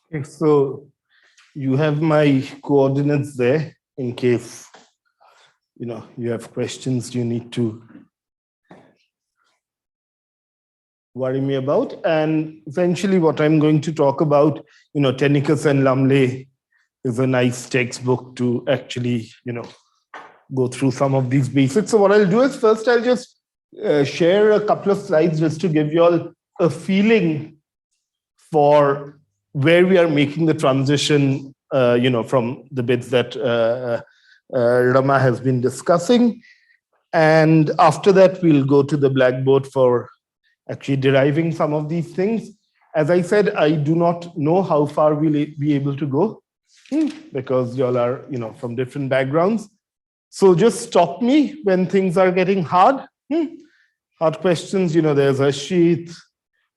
Okay, so you have my coordinates there in case you have questions you need to worry me about. And essentially what I'm going to talk about, Tenicus and Lumley is a nice textbook to actually, go through some of these basics. So what I'll do is first I'll just share a couple of slides just to give you all a feeling for where we are making the transition, from the bits that Rama has been discussing. And after that, we'll go to the blackboard for actually deriving some of these things. As I said, I do not know how far we'll be able to go because y'all are, from different backgrounds. So just stop me when things are getting hard. Hard questions, there's Ashit,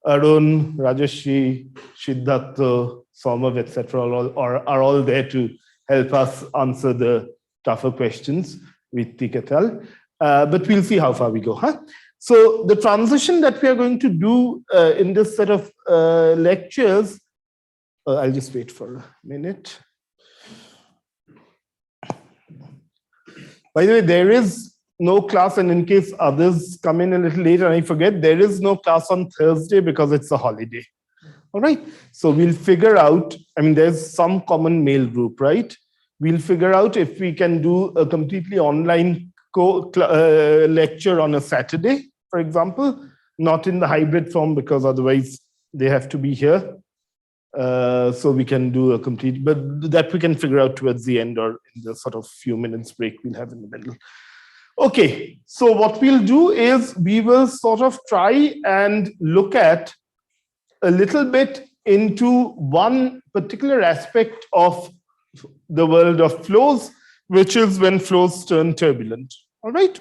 Arun, Rajashri, Siddhartha, Somav, etc. are all there to help us answer the tougher questions with Tikatal. But we'll see how far we go. So the transition that we are going to do in this set of lectures, I'll just wait for a minute. By the way, there is no class, and in case others come in a little later and I forget, there is no class on Thursday because it's a holiday. All right. So we'll figure out, there's some common mail group, right? We'll figure out if we can do a completely online lecture on a Saturday, for example, not in the hybrid form because otherwise they have to be here. So we can do a complete, but that we can figure out towards the end or in the sort of few minutes break we'll have in the middle. Okay, so what we'll do is we will sort of try and look at a little bit into one particular aspect of the world of flows, which is when flows turn turbulent. All right.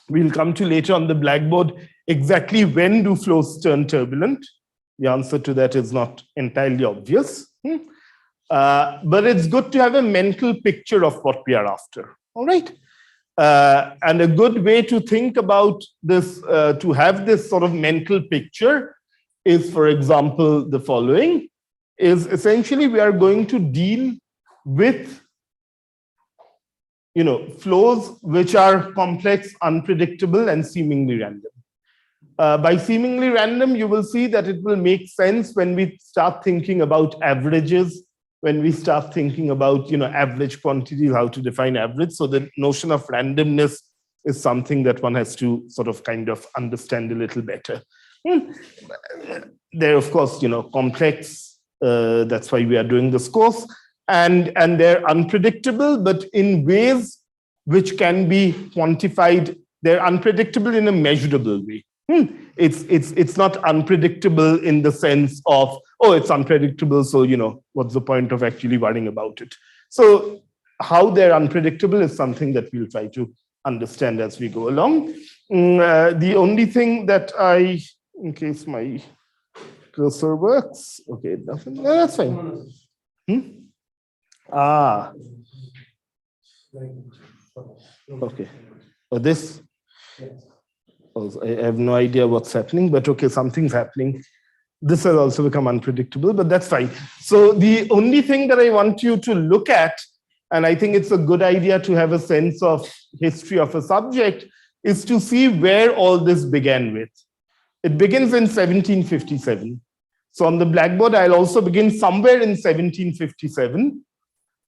We'll come to later on the blackboard exactly when do flows turn turbulent. The answer to that is not entirely obvious. But it's good to have a mental picture of what we are after. All right. And a good way to think about this, to have this sort of mental picture is, for example, the following, is essentially we are going to deal with flows which are complex, unpredictable, and seemingly random. By seemingly random, you will see that it will make sense when we start thinking about averages, when we start thinking about average quantities, how to define average. So the notion of randomness is something that one has to sort of kind of understand a little better. They're of course complex. That's why we are doing this course. And they're unpredictable, but in ways which can be quantified. They're unpredictable in a measurable way. It's not unpredictable in the sense of, oh, it's unpredictable, so what's the point of actually worrying about it? So how they're unpredictable is something that we'll try to understand as we go along. The only thing that in case my cursor works, okay, it doesn't. No, that's fine. Okay. This. I have no idea what's happening, but okay, something's happening. This has also become unpredictable, but that's fine. So the only thing that I want you to look at, and I think it's a good idea to have a sense of history of a subject, is to see where all this began with. It begins in 1757. So on the blackboard, I'll also begin somewhere in 1757,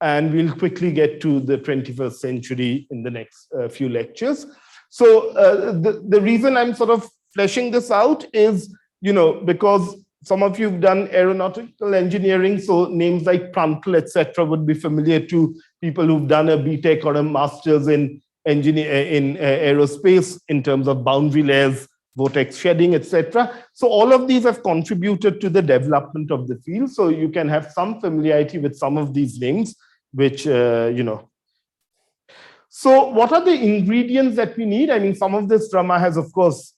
and we'll quickly get to the 21st century in the next few lectures. So the reason I'm sort of fleshing this out is, because some of you have done aeronautical engineering, so names like Pruntle, etc., would be familiar to people who've done a BTech or a master's in aerospace in terms of boundary layers, vortex shedding, etc. So all of these have contributed to the development of the field. So you can have some familiarity with some of these names, which So what are the ingredients that we need? Some of this Rama has, of course,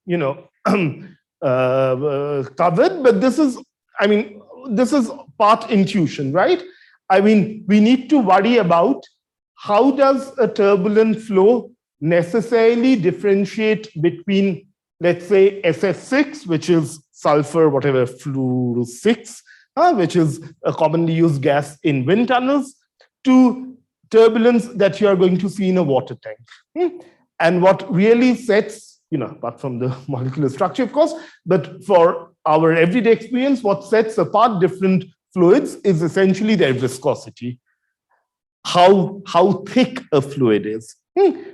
covered, but this is part intuition, right? We need to worry about how does a turbulent flow necessarily differentiate between, let's say, SF6, which is sulfur, whatever, fluoro 6, which is a commonly used gas in wind tunnels, to turbulence that you are going to see in a water tank. And what really sets, apart from the molecular structure, of course, but for our everyday experience, what sets apart different fluids is essentially their viscosity, how thick a fluid is.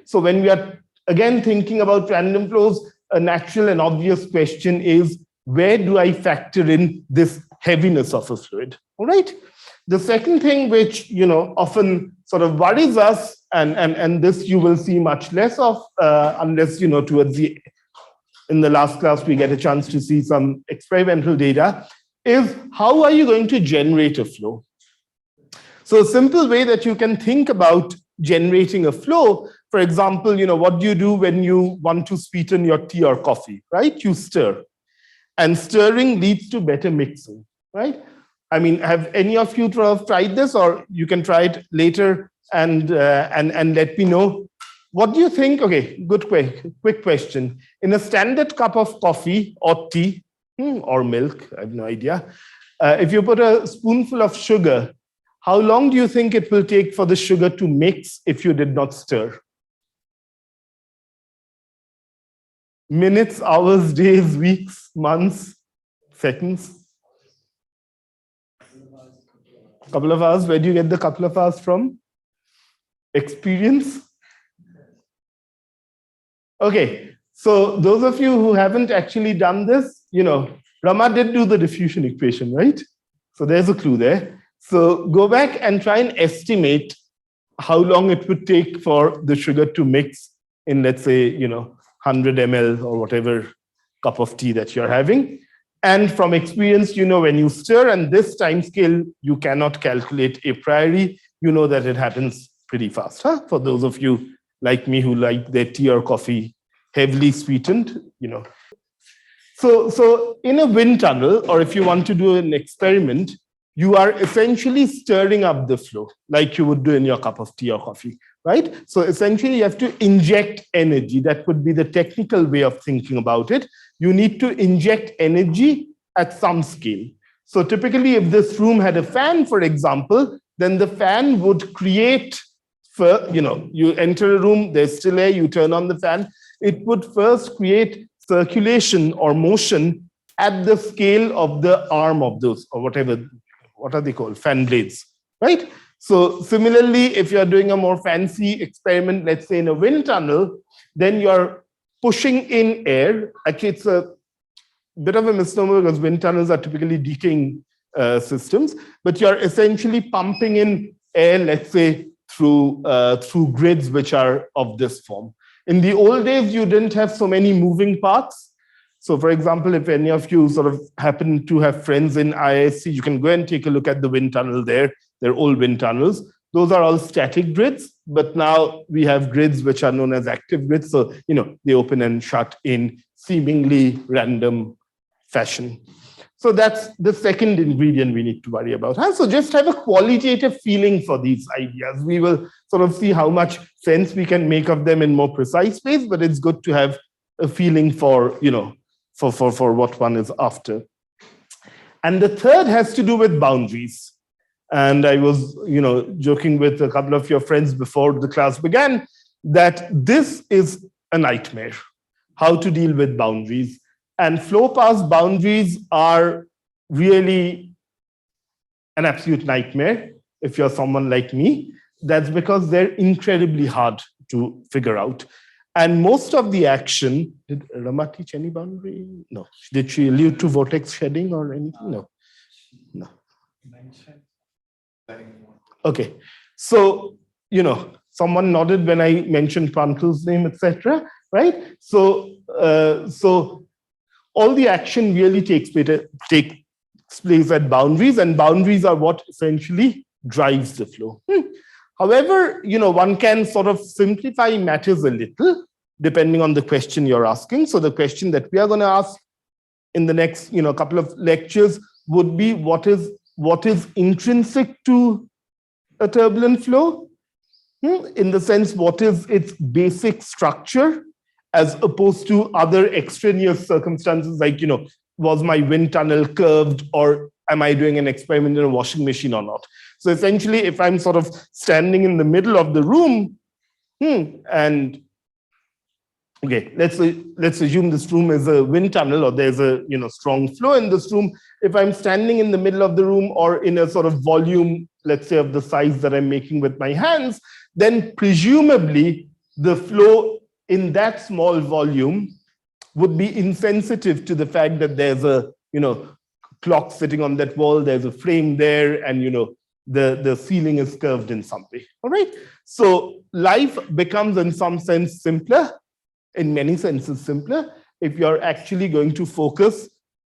So when we are, again, thinking about random flows, a natural and obvious question is, where do I factor in this heaviness of a fluid? All right. The second thing which often sort of worries us, and this you will see much less of unless towards in the last class we get a chance to see some experimental data, is how are you going to generate a flow? So a simple way that you can think about generating a flow, for example, what do you do when you want to sweeten your tea or coffee, right? You stir, and stirring leads to better mixing, right? I mean, have any of you tried this, or you can try it later and let me know. What do you think? Okay, good, quick question. In a standard cup of coffee or tea or milk, I have no idea, if you put a spoonful of sugar, how long do you think it will take for the sugar to mix if you did not stir? Minutes, hours, days, weeks, months, seconds? Couple of hours. Where do you get the couple of hours from? Experience? Okay, so those of you who haven't actually done this, Rama did do the diffusion equation, right? So there's a clue there. So go back and try and estimate how long it would take for the sugar to mix in, let's say, 100 ml or whatever cup of tea that you're having. And from experience, when you stir, and this time scale you cannot calculate a priori, that it happens pretty fast. For those of you like me who like their tea or coffee heavily sweetened, So in a wind tunnel, or if you want to do an experiment, you are essentially stirring up the flow like you would do in your cup of tea or coffee, right? So essentially you have to inject energy. That would be the technical way of thinking about it. You need to inject energy at some scale. So typically if this room had a fan, for example, then the fan would create, you enter a room, there's still air, you turn on the fan, it would first create circulation or motion at the scale of the arm of those, or whatever, what are they called? Fan blades, right? So similarly, if you're doing a more fancy experiment, let's say in a wind tunnel, then you're pushing in air. Actually, it's a bit of a misnomer because wind tunnels are typically decaying systems, but you're essentially pumping in air, let's say, through grids which are of this form. In the old days, you didn't have so many moving parts. So for example, if any of you sort of happen to have friends in IISc, you can go and take a look at the wind tunnel there. They're old wind tunnels. Those are all static grids, but now we have grids which are known as active grids. So, they open and shut in seemingly random fashion. So that's the second ingredient we need to worry about. So just have a qualitative feeling for these ideas. We will sort of see how much sense we can make of them in more precise ways, but it's good to have a feeling for, for what one is after. And the third has to do with boundaries. And I was, joking with a couple of your friends before the class began that this is a nightmare, how to deal with boundaries. And flow path boundaries are really an absolute nightmare if you're someone like me. That's because they're incredibly hard to figure out. And most of the action, did Rama teach any boundary? No. Did she allude to vortex shedding or anything? No. Okay. So, someone nodded when I mentioned Prantle's name, etc. Right? So all the action really takes place at boundaries, and boundaries are what essentially drives the flow. However, one can sort of simplify matters a little depending on the question you're asking. So the question that we are going to ask in the next, couple of lectures would be what is intrinsic to a turbulent flow? In the sense, what is its basic structure as opposed to other extraneous circumstances like, was my wind tunnel curved, or am I doing an experiment in a washing machine or not? So essentially, if I'm sort of standing in the middle of the room, and okay, let's assume this room is a wind tunnel, or there's a strong flow in this room. If I'm standing in the middle of the room or in a sort of volume, let's say of the size that I'm making with my hands, then presumably the flow in that small volume would be insensitive to the fact that there's a clock sitting on that wall, there's a frame there, and the ceiling is curved in some way. All right. So life becomes in some sense simpler, in many senses simpler, if you're actually going to focus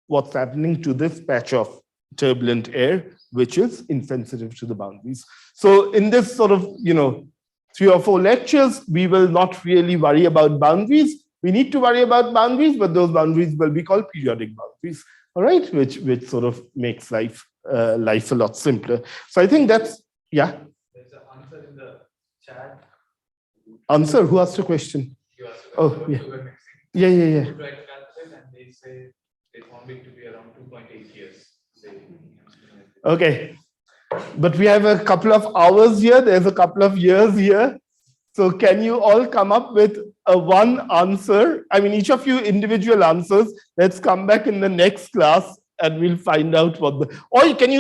what's happening to this patch of turbulent air, which is insensitive to the boundaries. So in this sort of 3 or 4 lectures, we will not really worry about boundaries. We need to worry about boundaries, but those boundaries will be called periodic boundaries, all right, which sort of makes life a lot simpler. So I think that's, yeah. There's an answer in the chat. Answer? Who asked a question? You asked a question. Oh, yeah. Yeah. Yeah. They try to calculate, and they say they found it to be around 2.8 years. Okay. But we have a couple of hours here. There's a couple of years here. So can you all come up with a one answer? I mean, each of you individual answers. Let's come back in the next class and we'll find out what the, or can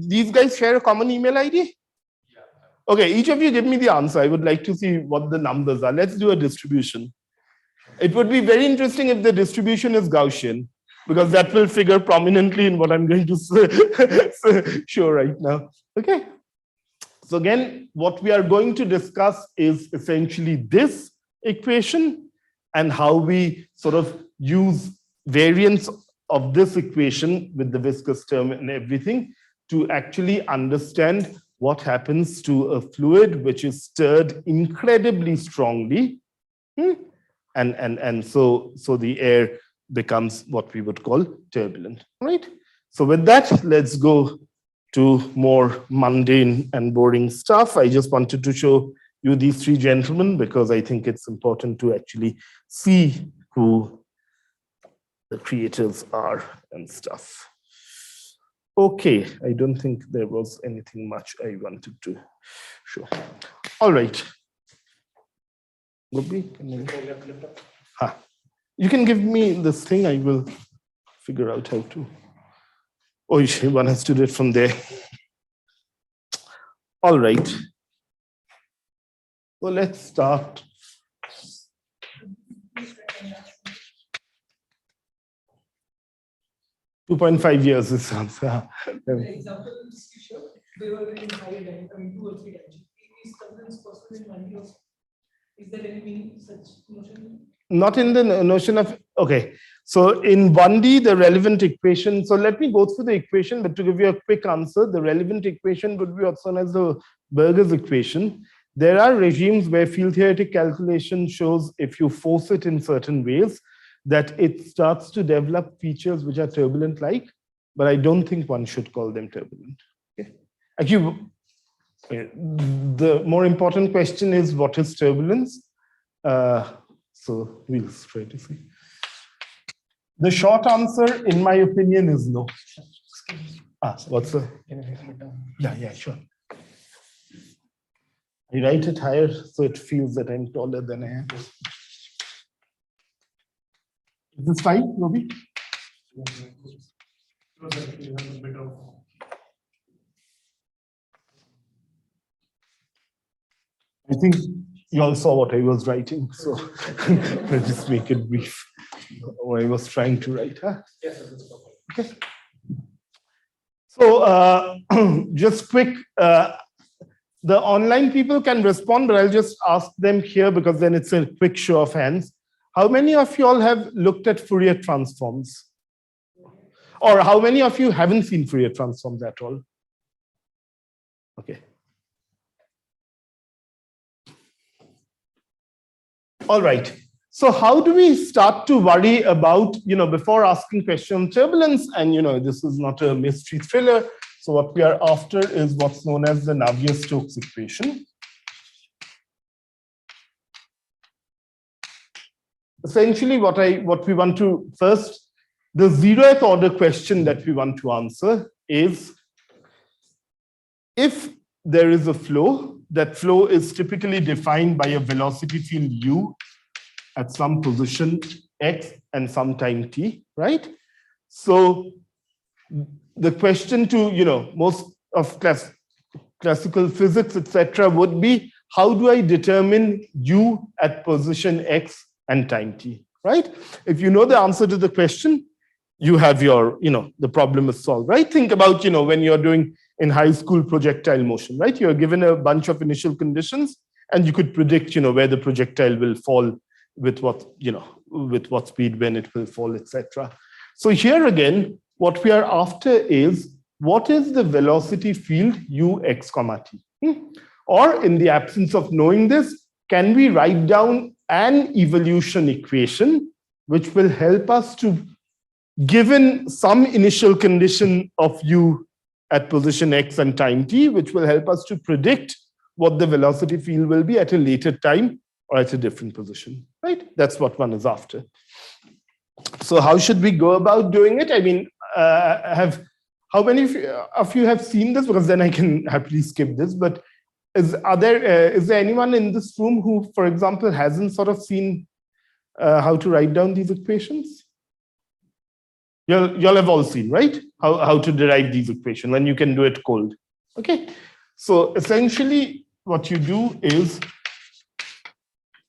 these guys share a common email ID? Yeah. Okay, each of you give me the answer. I would like to see what the numbers are. Let's do a distribution. It would be very interesting if the distribution is Gaussian, because that will figure prominently in what I'm going to show right now. Okay. So again, what we are going to discuss is essentially this equation and how we sort of use variants of this equation with the viscous term and everything to actually understand what happens to a fluid which is stirred incredibly strongly. And so the air becomes what we would call turbulent, right? So with that, let's go to more mundane and boring stuff. I just wanted to show you these 3 gentlemen because I think it's important to actually see who the creators are and stuff. Okay, I don't think there was anything much I wanted to show. All right. You can give me this thing, I will figure out how to. Oh, one has to do it from there. All right. So let's start. $2.5 years is answer. The examples you showed, they were in higher dimension, I mean 2 or 3 dimensions. Is turbulence possible in 1D also? Is there any meaning such notion? Not in the notion of, okay. So in 1D, the relevant equation, so let me go through the equation, but to give you a quick answer, the relevant equation would be what's known as the Berger's equation. There are regimes where field theoretic calculation shows if you force it in certain ways, that it starts to develop features which are turbulent-like, but I don't think one should call them turbulent. Okay. Actually, the more important question is what is turbulence? So we'll try to see. The short answer, in my opinion, is no. What's the? Yeah, sure. I write it higher so it feels that I'm taller than I am. Is this fine, Robi? I think you all saw what I was writing, so I'll just make it brief. What I was trying to write. Huh? Yes, that's okay. So just quick, the online people can respond, but I'll just ask them here because then it's a quick show of hands. How many of you all have looked at Fourier transforms? Or how many of you haven't seen Fourier transforms at all? Okay. All right. So how do we start to worry about, before asking question on turbulence, and this is not a mystery thriller. So what we are after is what's known as the Navier-Stokes equation. Essentially, what we want to first, the 0th order question that we want to answer is if there is a flow, that flow is typically defined by a velocity field u at some position x and some time t, right? So the question to, most of classical physics, etc., would be, how do I determine u at position x and time t, right? If you know the answer to the question, you have your, the problem is solved, right? Think about, when you're doing in high school projectile motion, right? You're given a bunch of initial conditions and you could predict, where the projectile will fall with what, with what speed, when it will fall, etc. So here again, what we are after is, what is the velocity field u x comma t? Or in the absence of knowing this, can we write down an evolution equation which will help us to, given some initial condition of u at position x and time t, which will help us to predict what the velocity field will be at a later time or at a different position, right? That's what one is after. So how should we go about doing it? I mean, how many of you have seen this? Because then I can happily skip this, but is there anyone in this room who, for example, hasn't sort of seen how to write down these equations? You'll have all seen, right? How to derive these equations, when you can do it cold. Okay. So essentially what you do is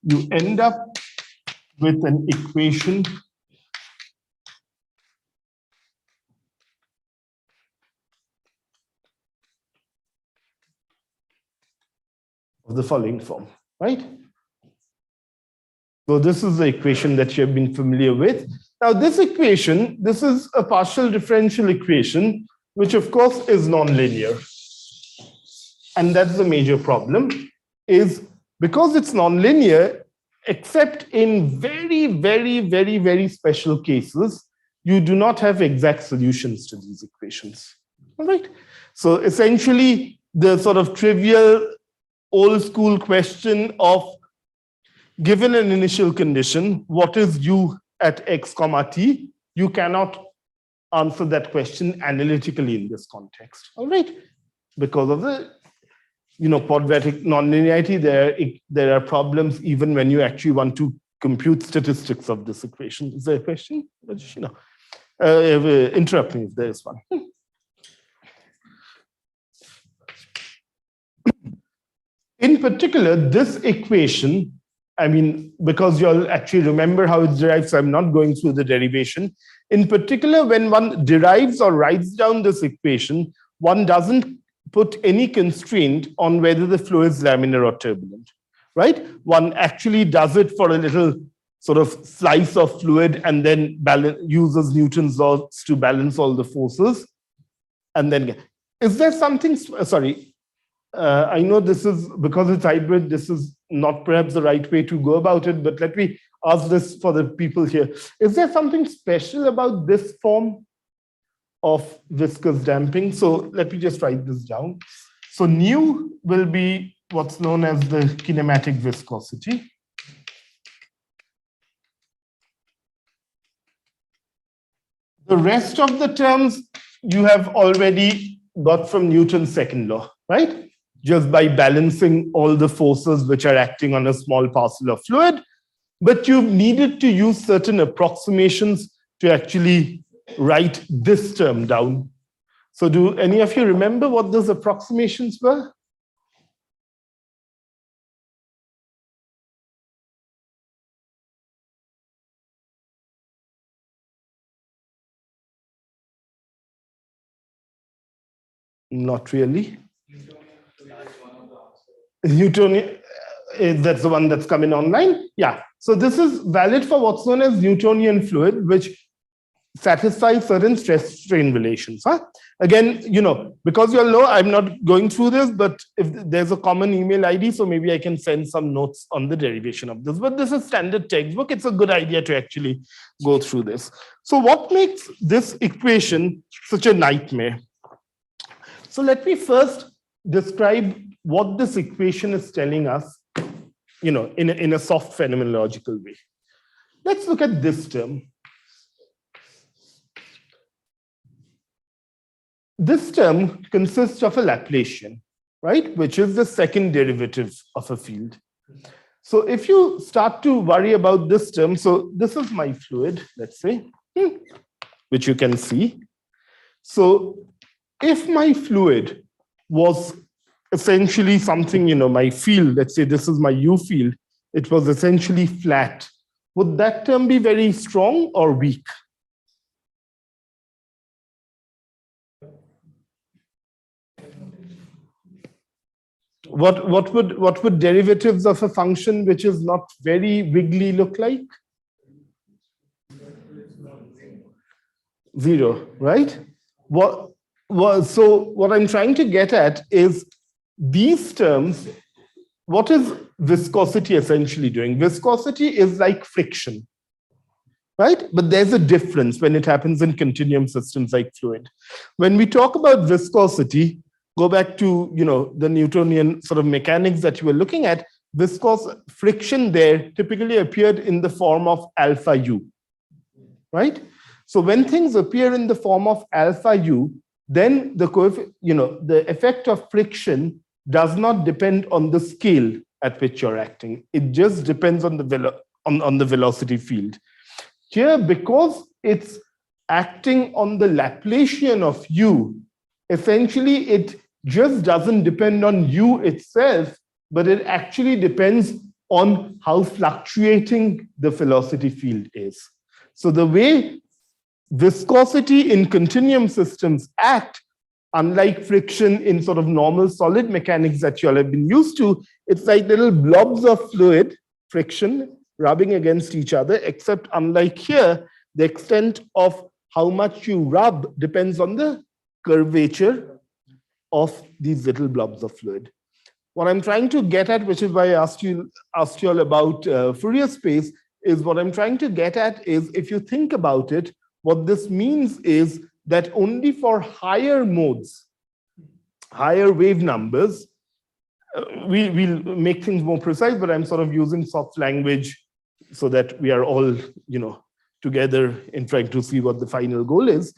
you end up with an equation of the following form, right? So this is the equation that you have been familiar with. Now this equation, this is a partial differential equation, which of course is nonlinear. And that's the major problem, is because it's nonlinear, except in very, very, very, very special cases, you do not have exact solutions to these equations, all right? So essentially, the sort of trivial old school question of, given an initial condition, what is u at x comma t? You cannot answer that question analytically in this context, all right? Because of the, quadratic nonlinearity, there are problems even when you actually want to compute statistics of this equation. Is there a question? Interrupt me if there is one. In particular, this equation, I mean, because you'll actually remember how it's derived, so I'm not going through the derivation. In particular, when one derives or writes down this equation, one doesn't put any constraint on whether the flow is laminar or turbulent, right? One actually does it for a little sort of slice of fluid and then uses Newton's laws to balance all the forces. And then, is there something, sorry, I know this is, because it's hybrid, this is not perhaps the right way to go about it, but let me ask this for the people here. Is there something special about this form of viscous damping? So let me just write this down. So nu will be what's known as the kinematic viscosity. The rest of the terms you have already got from Newton's second law, right? Just by balancing all the forces which are acting on a small parcel of fluid. But you've needed to use certain approximations to actually write this term down. So do any of you remember what those approximations were? Not really. Newtonian, that's the one that's coming online. Yeah. So this is valid for what's known as Newtonian fluid, which satisfies certain stress strain relations. Again, because you'll know, I'm not going through this, but if there's a common email ID, so maybe I can send some notes on the derivation of this. But this is standard textbook. It's a good idea to actually go through this. So what makes this equation such a nightmare? So let me first describe what this equation is telling us, in a soft phenomenological way. Let's look at this term. this term consists of a Laplacian, right? Which is the second derivative of a field. So if you start to worry about this term, so this is my fluid, let's say, which you can see. So if my fluid was essentially something, my field, let's say this is my U field, it was essentially flat, would that term be very strong or weak? What would derivatives of a function which is not very wiggly look like? Zero, right? So what I'm trying to get at is these terms, what is viscosity essentially doing? Viscosity is like friction, right? But there's a difference when it happens in continuum systems like fluid. When we talk about viscosity, go back to the Newtonian sort of mechanics that you were looking at, friction there typically appeared in the form of alpha u, right? So when things appear in the form of alpha u, then the effect of friction does not depend on the scale at which you're acting. It just depends on the velocity field. Here, because it's acting on the Laplacian of u, essentially it just doesn't depend on u itself, but it actually depends on how fluctuating the velocity field is. So the way viscosity in continuum systems act, unlike friction in sort of normal solid mechanics that you all have been used to, it's like little blobs of fluid, friction, rubbing against each other, except unlike here, the extent of how much you rub depends on the curvature of these little blobs of fluid. What I'm trying to get at, which is why I asked you all about Fourier space, is what I'm trying to get at is, if you think about it, what this means is that only for higher modes, higher wave numbers, we'll make things more precise, but I'm sort of using soft language so that we are all, together in trying to see what the final goal is.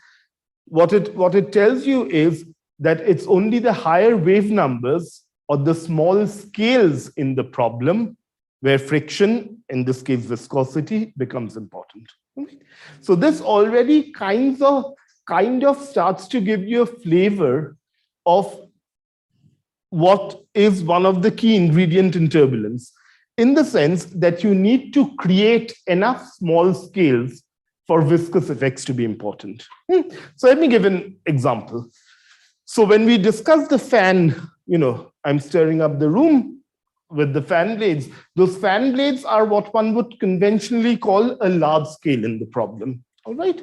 What it tells you is that it's only the higher wave numbers or the small scales in the problem where friction, in this case viscosity, becomes important. Okay. So this already kind of starts to give you a flavor of what is one of the key ingredients in turbulence, in the sense that you need to create enough small scales for viscous effects to be important. So let me give an example. So when we discuss the fan, I'm stirring up the room with the fan blades. Those fan blades are what one would conventionally call a large scale in the problem. All right.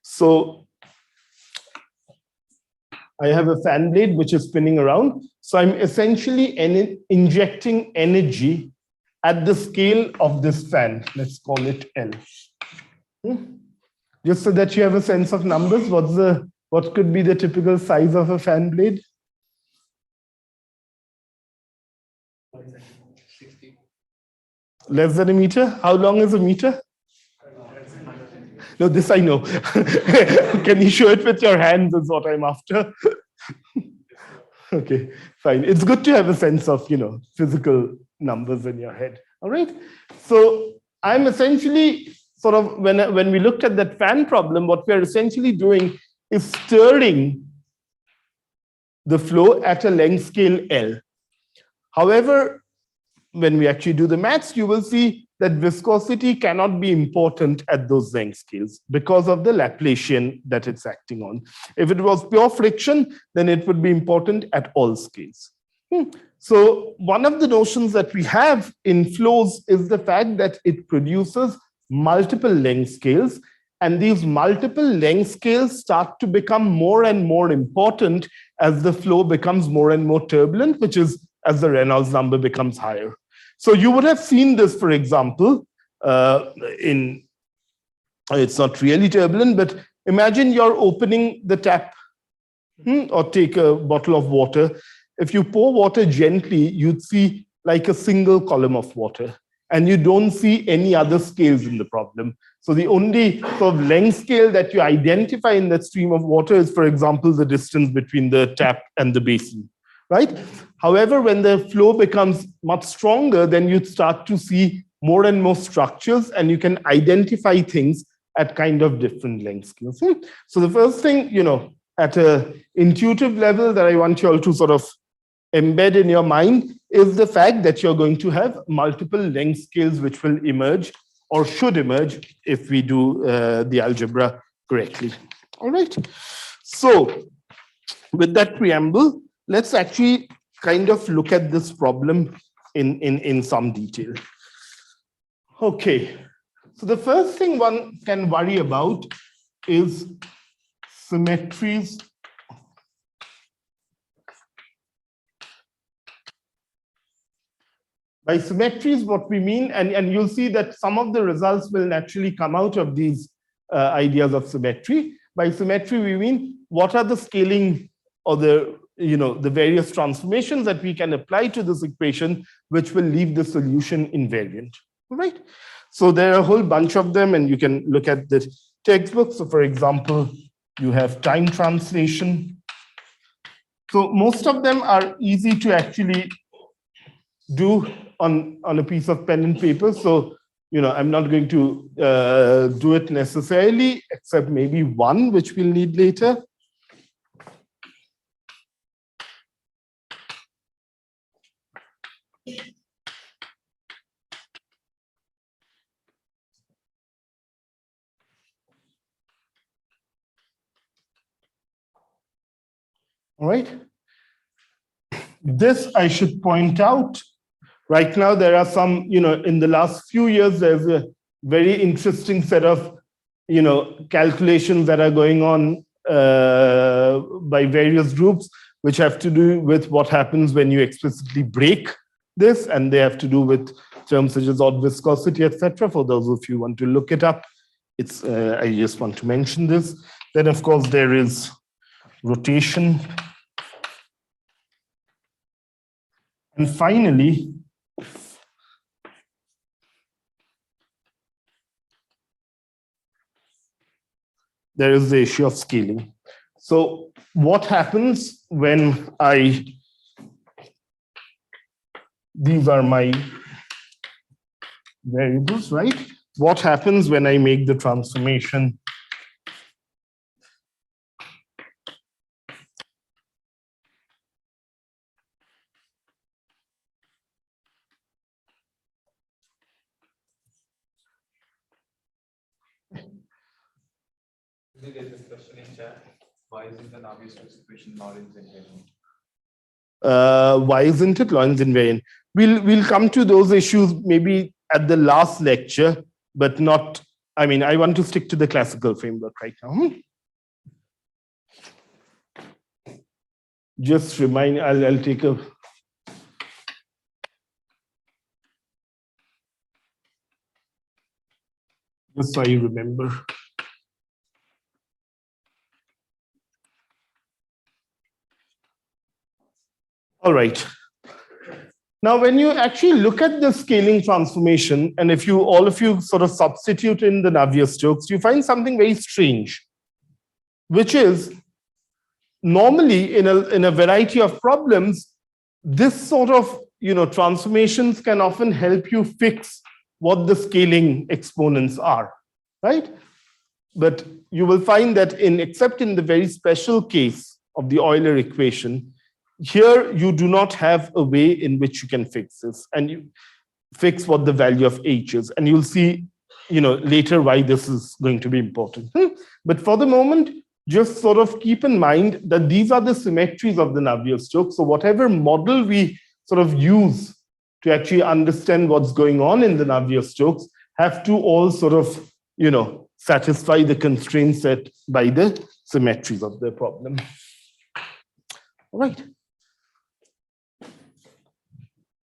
So I have a fan blade which is spinning around. So I'm essentially injecting energy at the scale of this fan. Let's call it L. Just so that you have a sense of numbers, what could be the typical size of a fan blade? 60. Less than a meter? How long is a meter? No, this I know. Can you show it with your hands is what I'm after. Okay, fine. It's good to have a sense of, physical numbers in your head. All right. So I'm essentially sort of, when we looked at that fan problem, what we're essentially doing is stirring the flow at a length scale L. However, when we actually do the maths, you will see that viscosity cannot be important at those length scales because of the Laplacian that it's acting on. If it was pure friction, then it would be important at all scales. So one of the notions that we have in flows is the fact that it produces multiple length scales, and these multiple length scales start to become more and more important as the flow becomes more and more turbulent, which is as the Reynolds number becomes higher. So you would have seen this, for example, it's not really turbulent, but imagine you're opening the tap or take a bottle of water. If you pour water gently, you'd see like a single column of water. and you don't see any other scales in the problem. So the only sort of length scale that you identify in that stream of water is, for example, the distance between the tap and the basin, right? However, when the flow becomes much stronger, then you start to see more and more structures, and you can identify things at kind of different length scales. So the first thing, at an intuitive level that I want you all to sort of embed in your mind is the fact that you're going to have multiple length scales which will emerge or should emerge if we do the algebra correctly. All right. So with that preamble, let's actually kind of look at this problem in some detail. Okay. So the first thing one can worry about is symmetries By symmetries, what we mean, and you'll see that some of the results will naturally come out of these ideas of symmetry. By symmetry, we mean what are the scaling or the various transformations that we can apply to this equation, which will leave the solution invariant, right? So there are a whole bunch of them, and you can look at the textbook. So for example, you have time translation. So most of them are easy to actually do on a piece of pen and paper. So, I'm not going to do it necessarily, except maybe one, which we'll need later. All right. This I should point out. Right now, there are some, in the last few years, there's a very interesting set of, calculations that are going on by various groups, which have to do with what happens when you explicitly break this, and they have to do with terms such as odd viscosity, etc. For those of you who want to look it up, it's I just want to mention this. Then, of course, there is rotation. And finally, there is the issue of scaling. So what happens when these are my variables, right? What happens when I make the transformation We get this question in chat. Why isn't the Navier-Stokes equation Lorentz invariant? Why isn't it Lorentz invariant? We'll come to those issues maybe at the last lecture, but not. I mean, I want to stick to the classical framework right now. Just remind. I'll take a. Just so you remember. All right. Now, when you actually look at the scaling transformation, and if all of you sort of substitute in the Navier-Stokes, you find something very strange, which is normally in a variety of problems, this sort of transformations can often help you fix what the scaling exponents are, right? But you will find that except in the very special case of the Euler equation, here you do not have a way in which you can fix this, and you fix what the value of h is, and you'll see later why this is going to be important. But for the moment, just sort of keep in mind that these are the symmetries of the Navier-Stokes. So whatever model we sort of use to actually understand what's going on in the Navier-Stokes have to all sort of satisfy the constraints set by the symmetries of the problem. All right.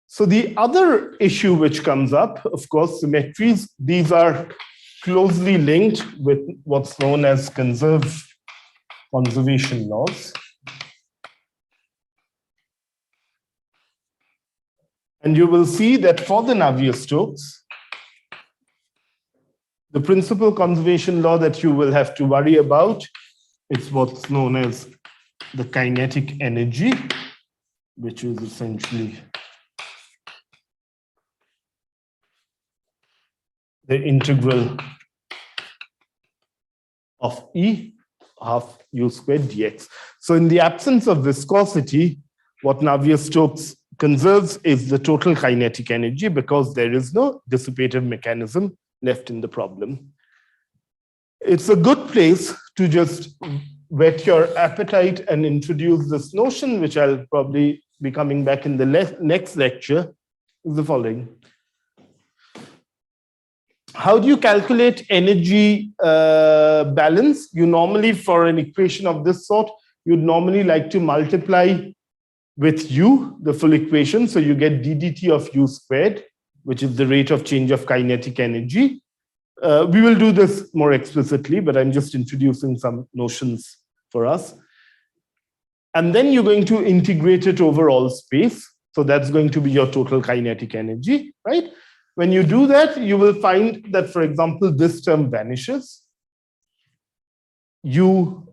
So the other issue which comes up, of course, symmetries, these are closely linked with what's known as conservation laws. And you will see that for the Navier-Stokes, the principal conservation law that you will have to worry about is what's known as the kinetic energy, which is essentially the integral of E half u squared dx. So in the absence of viscosity, what Navier-Stokes conserves is the total kinetic energy because there is no dissipative mechanism left in the problem. It's a good place to just whet your appetite and introduce this notion, which I'll probably be coming back in the next lecture, is the following. How do you calculate energy balance? You normally, for an equation of this sort, you'd normally like to multiply with u, the full equation. So you get ddt of u squared, which is the rate of change of kinetic energy. We will do this more explicitly, but I'm just introducing some notions for us. And then you're going to integrate it over all space. So that's going to be your total kinetic energy, right? When you do that, you will find that, for example, this term vanishes. U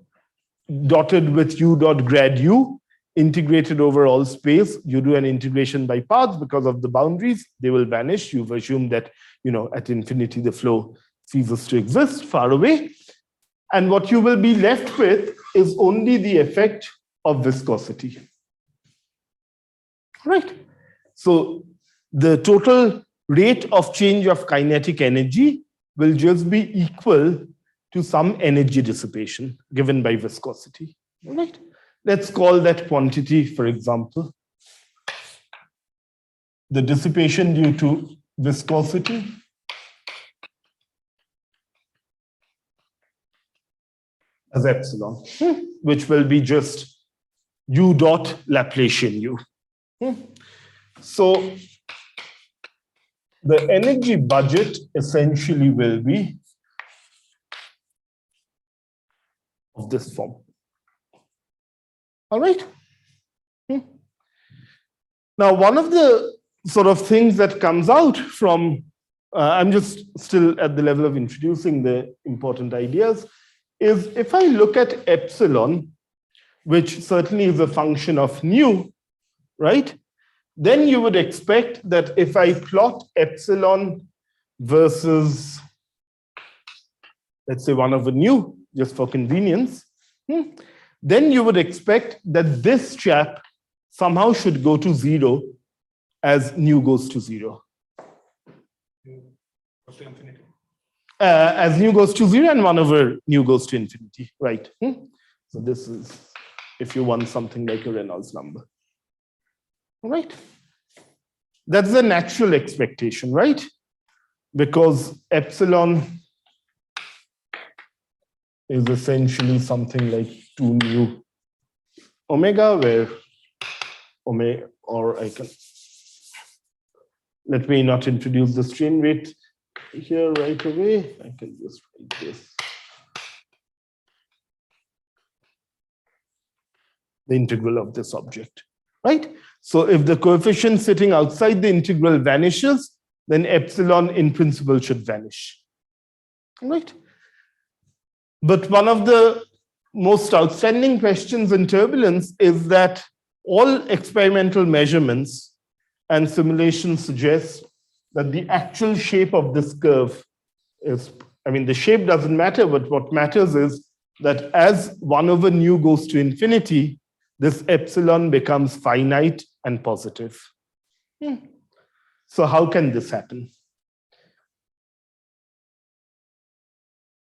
dotted with u dot grad u, integrated over all space. You do an integration by parts because of the boundaries, they will vanish. You've assumed that, at infinity, the flow ceases to exist far away. And what you will be left with is only the effect of viscosity. Right? So the total rate of change of kinetic energy will just be equal to some energy dissipation given by viscosity. All right? Let's call that quantity, for example, the dissipation due to viscosity as epsilon, which will be just u dot Laplacian u. So the energy budget essentially will be of this form. All right. Now, one of the sort of things that comes out from, I'm just still at the level of introducing the important ideas, is if I look at epsilon, which certainly is a function of nu, right? Then you would expect that if I plot epsilon versus, let's say, 1 over nu, just for convenience, then you would expect that this chap somehow should go to 0 as nu goes to 0. As nu goes to 0 and 1 over nu goes to infinity, right? So this is if you want something like a Reynolds number. All right. That's the natural expectation, right? Because epsilon is essentially something like 2 nu omega, where omega, or I can, let me not introduce the strain rate here right away. I can just write this. The integral of this object, right? So if the coefficient sitting outside the integral vanishes, then epsilon in principle should vanish, right? But one of the most outstanding questions in turbulence is that all experimental measurements and simulations suggest that the actual shape of this curve is, the shape doesn't matter, but what matters is that as 1 over nu goes to infinity, this epsilon becomes finite and positive. So how can this happen?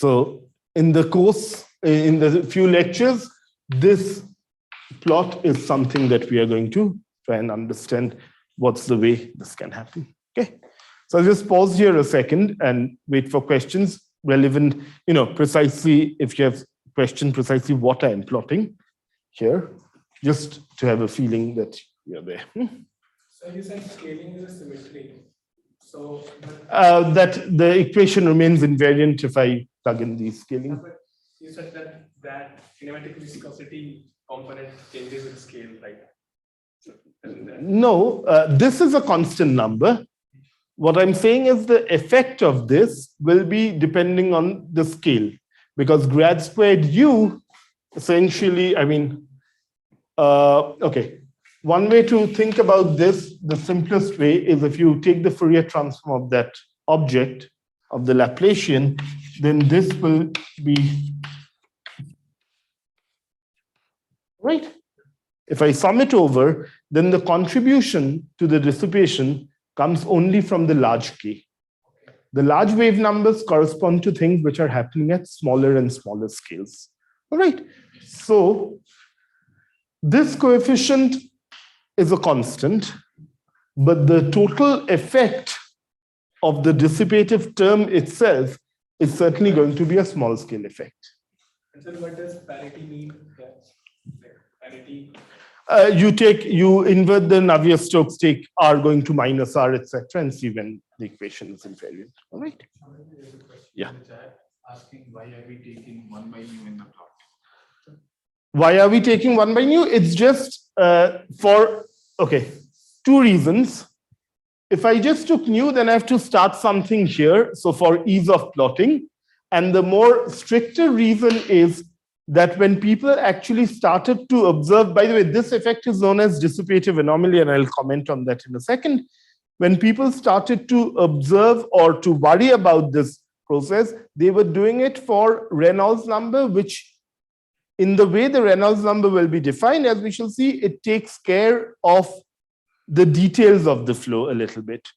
So in the course, in the few lectures, this plot is something that we are going to try and understand what's the way this can happen. Okay. So I'll just pause here a second and wait for questions relevant, precisely if you have question precisely what I'm plotting here, just to have a feeling that you're there. So you said scaling is a symmetry. So that the equation remains invariant if I plug in the scaling. but you said that kinematic viscosity component changes with scale, right? No, this is a constant number. What I'm saying is the effect of this will be depending on the scale, because grad squared u essentially, okay. One way to think about this, the simplest way, is if you take the Fourier transform of that object, of the Laplacian, then this will be, right? If I sum it over, then the contribution to the dissipation comes only from the large k. The large wave numbers correspond to things which are happening at smaller and smaller scales. All right. So this coefficient is a constant, but the total effect of the dissipative term itself is certainly going to be a small scale effect. And so what does parity mean? Like parity. You invert the Navier-Stokes, take r going to minus r, etc., and see when the equation is invariant. All right. Yeah. Asking why are we taking 1 by nu in the plot? Why are we taking 1 by nu? It's just for, okay, two reasons. If I just took nu, then I have to start something here. So for ease of plotting. And the more stricter reason is that when people actually started to observe, by the way, this effect is known as dissipative anomaly, and I'll comment on that in a second. When people started to observe or to worry about this process, they were doing it for Reynolds number, which in the way the Reynolds number will be defined, as we shall see, it takes care of the details of the flow a little bit.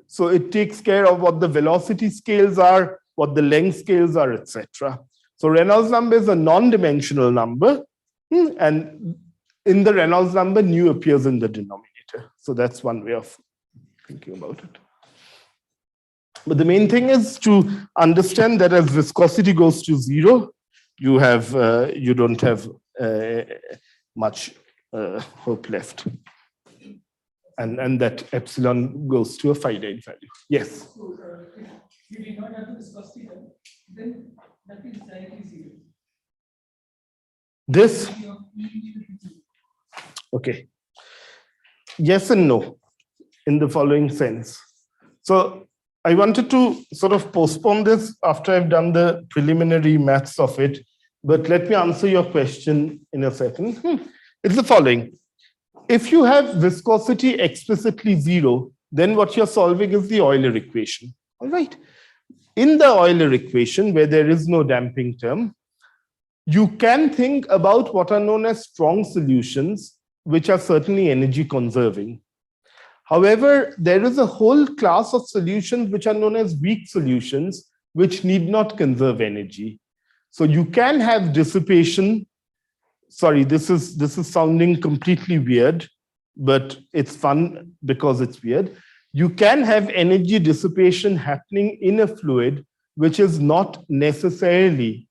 So it takes care of what the velocity scales are, what the length scales are, etc. So Reynolds number is a non-dimensional number, and in the Reynolds number, nu appears in the denominator. So that's one way of thinking about it. But the main thing is to understand that as viscosity goes to 0, you don't have much hope left, and that epsilon goes to a finite value. Yes. So if you did not have the viscosity term, then that is directly 0. This. Okay. Yes and no, in the following sense. So I wanted to sort of postpone this after I've done the preliminary maths of it, but let me answer your question in a second. It's the following. If you have viscosity explicitly 0, then what you're solving is the Euler equation. All right. In the Euler equation, where there is no damping term, you can think about what are known as strong solutions, which are certainly energy conserving. However, there is a whole class of solutions which are known as weak solutions, which need not conserve energy. So you can have dissipation. Sorry, this is sounding completely weird, but it's fun because it's weird. You can have energy dissipation happening in a fluid which is not necessarily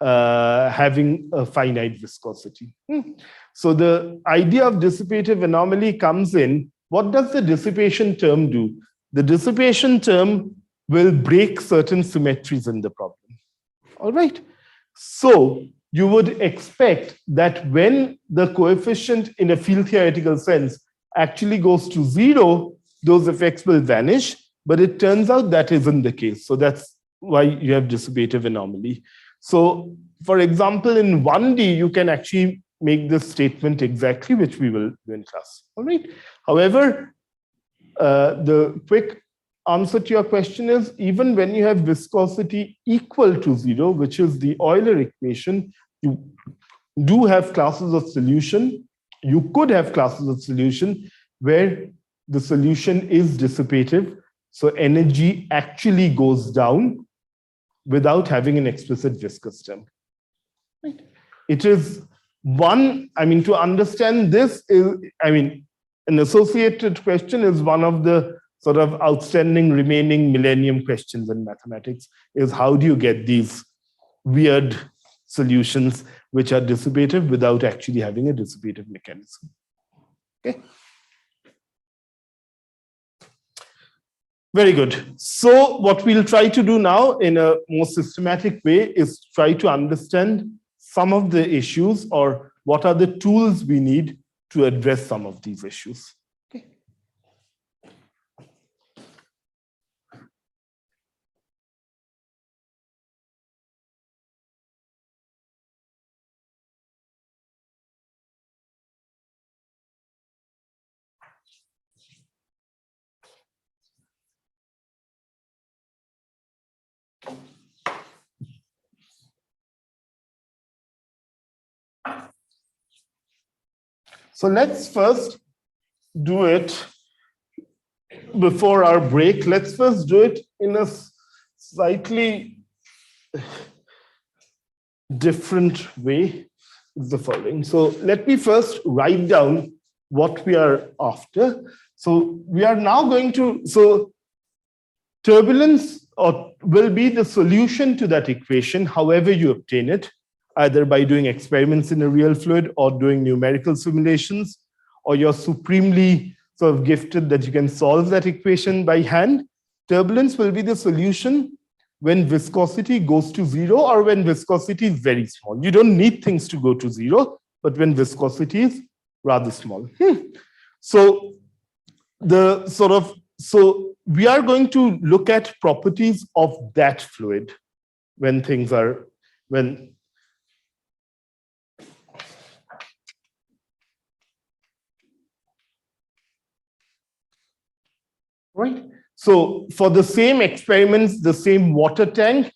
having a finite viscosity. So the idea of dissipative anomaly comes in. What does the dissipation term do? The dissipation term will break certain symmetries in the problem. All right. So you would expect that when the coefficient in a field theoretical sense actually goes to 0, those effects will vanish. But it turns out that isn't the case. So that's why you have dissipative anomaly. So for example, in 1D, you can actually make this statement exactly, which we will do in class. All right. However, the quick answer to your question is, even when you have viscosity equal to 0, which is the Euler equation, you do have classes of solution. You could have classes of solution where the solution is dissipative. So energy actually goes down without having an explicit viscous term. Right. It is one, to understand this is, an associated question is one of the sort of outstanding remaining millennium questions in mathematics, is how do you get these weird solutions which are dissipative without actually having a dissipative mechanism. Okay. Very good. So what we'll try to do now in a more systematic way is try to understand some of the issues, or what are the tools we need to address some of these issues. Okay. So let's first do it before our break. Let's first do it in a slightly different way. It's the following. So let me first write down what we are after. So we are now going to, so turbulence will be the solution to that equation, however you obtain it, either by doing experiments in a real fluid or doing numerical simulations, or you're supremely sort of gifted that you can solve that equation by hand. Turbulence will be the solution when viscosity goes to 0 or when viscosity is very small. You don't need things to go to 0, but when viscosity is rather small. So we are going to look at properties of that fluid when things are, right? So for the same experiments, the same water tank,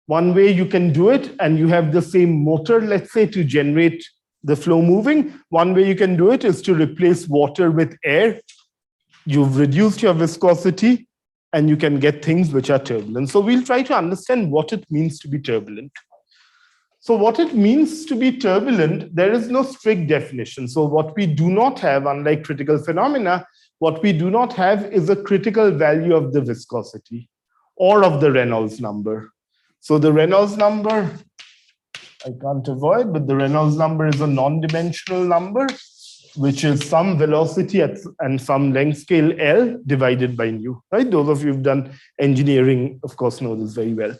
one way you can do it, and you have the same motor, let's say, to generate the flow moving. One way you can do it is to replace water with air. You've reduced your viscosity, and you can get things which are turbulent. So we'll try to understand what it means to be turbulent. So what it means to be turbulent, there is no strict definition. So what we do not have, unlike critical phenomena, what we do not have is a critical value of the viscosity or of the Reynolds number. So the Reynolds number, I can't avoid, but the Reynolds number is a non-dimensional number, which is some velocity and some length scale L divided by nu, right? Those of you who've done engineering, of course, know this very well.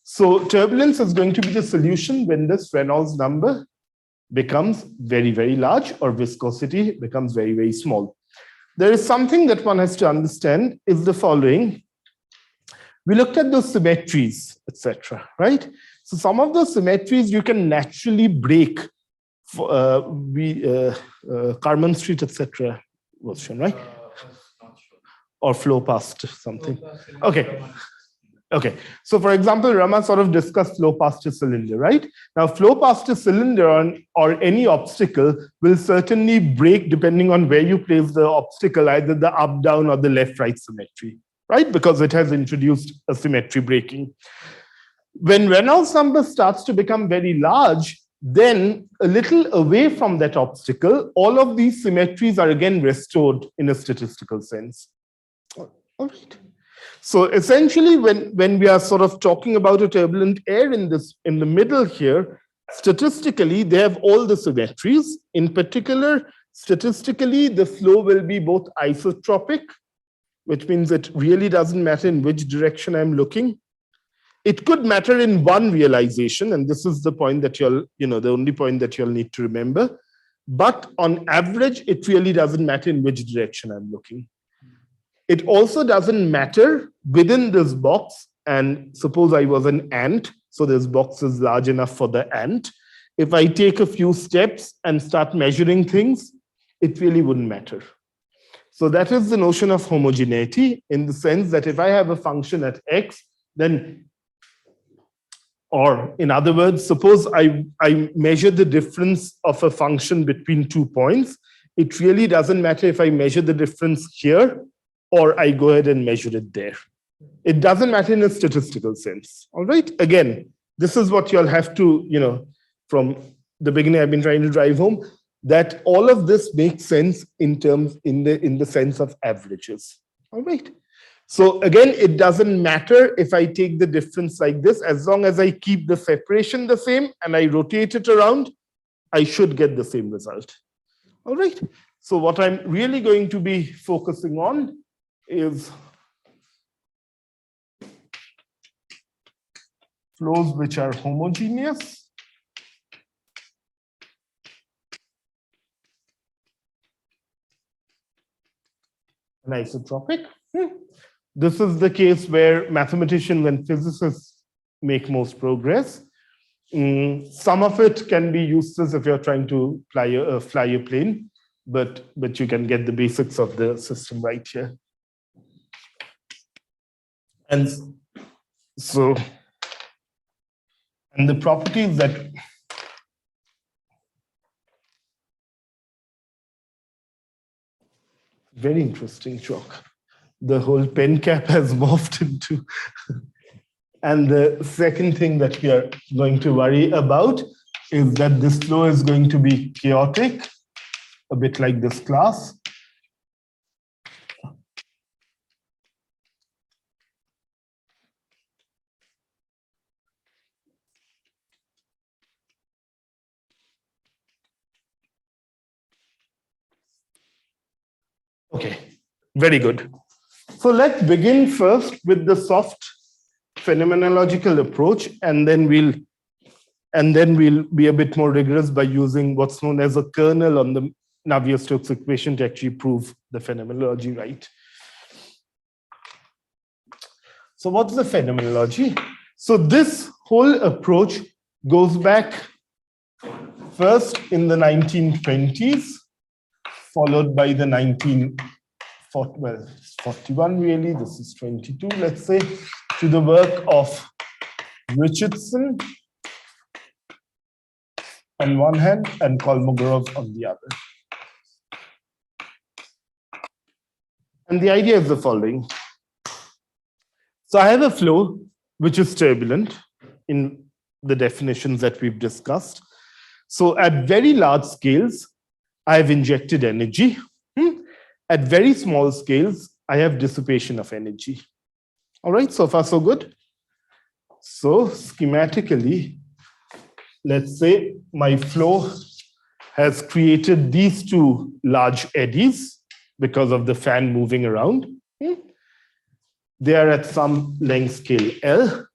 So turbulence is going to be the solution when this Reynolds number becomes very, very large or viscosity becomes very, very small. There is something that one has to understand is the following. We looked at those symmetries, etc., right? So some of those symmetries you can naturally break. Carmen Street, etc. was shown, right? Or flow past something. Okay. Okay. So for example, Rama sort of discussed flow past a cylinder, right? Now, flow past a cylinder or any obstacle will certainly break depending on where you place the obstacle, either the up, down, or the left, right symmetry, right? Because it has introduced a symmetry breaking. When Reynolds number starts to become very large, then a little away from that obstacle, all of these symmetries are again restored in a statistical sense. All right. So essentially, when we are sort of talking about a turbulent air in the middle here, statistically, they have all the symmetries. In particular, statistically, the flow will be both isotropic, which means it really doesn't matter in which direction I'm looking. It could matter in one realization, and this is the point that the only point that you'll need to remember. But on average, it really doesn't matter in which direction I'm looking. It also doesn't matter within this box, and suppose I was an ant, so this box is large enough for the ant. If I take a few steps and start measuring things, it really wouldn't matter. So that is the notion of homogeneity, in the sense that if I have a function at x, then, or in other words, suppose I measure the difference of a function between 2 points, it really doesn't matter if I measure the difference here or I go ahead and measure it there. It doesn't matter in a statistical sense. All right. Again, this is what you'll have to, from the beginning, I've been trying to drive home, that all of this makes sense in the sense of averages. All right. So again, it doesn't matter if I take the difference like this, as long as I keep the separation the same and I rotate it around, I should get the same result. All right. So what I'm really going to be focusing on is flows which are homogeneous anisotropic. This is the case where mathematicians and physicists make most progress. Some of it can be useless if you're trying to fly a plane, but you can get the basics of the system right here. And so, and the properties that very interesting chalk. The whole pen cap has morphed into. And the second thing that we are going to worry about is that this flow is going to be chaotic, a bit like this class. Okay, very good. So let's begin first with the soft phenomenological approach, and then we'll be a bit more rigorous by using what's known as a kernel on the Navier-Stokes equation to actually prove the phenomenology right. So what's the phenomenology? So this whole approach goes back first in the 1920s, followed by the 1941 really, this is 22, let's say, to the work of Richardson on one hand and Kolmogorov on the other. And the idea is the following. So I have a flow which is turbulent in the definitions that we've discussed. So at very large scales, I have injected energy. At very small scales, I have dissipation of energy. All right, so far so good. So schematically, let's say my flow has created these two large eddies because of the fan moving around. They are at some length scale L.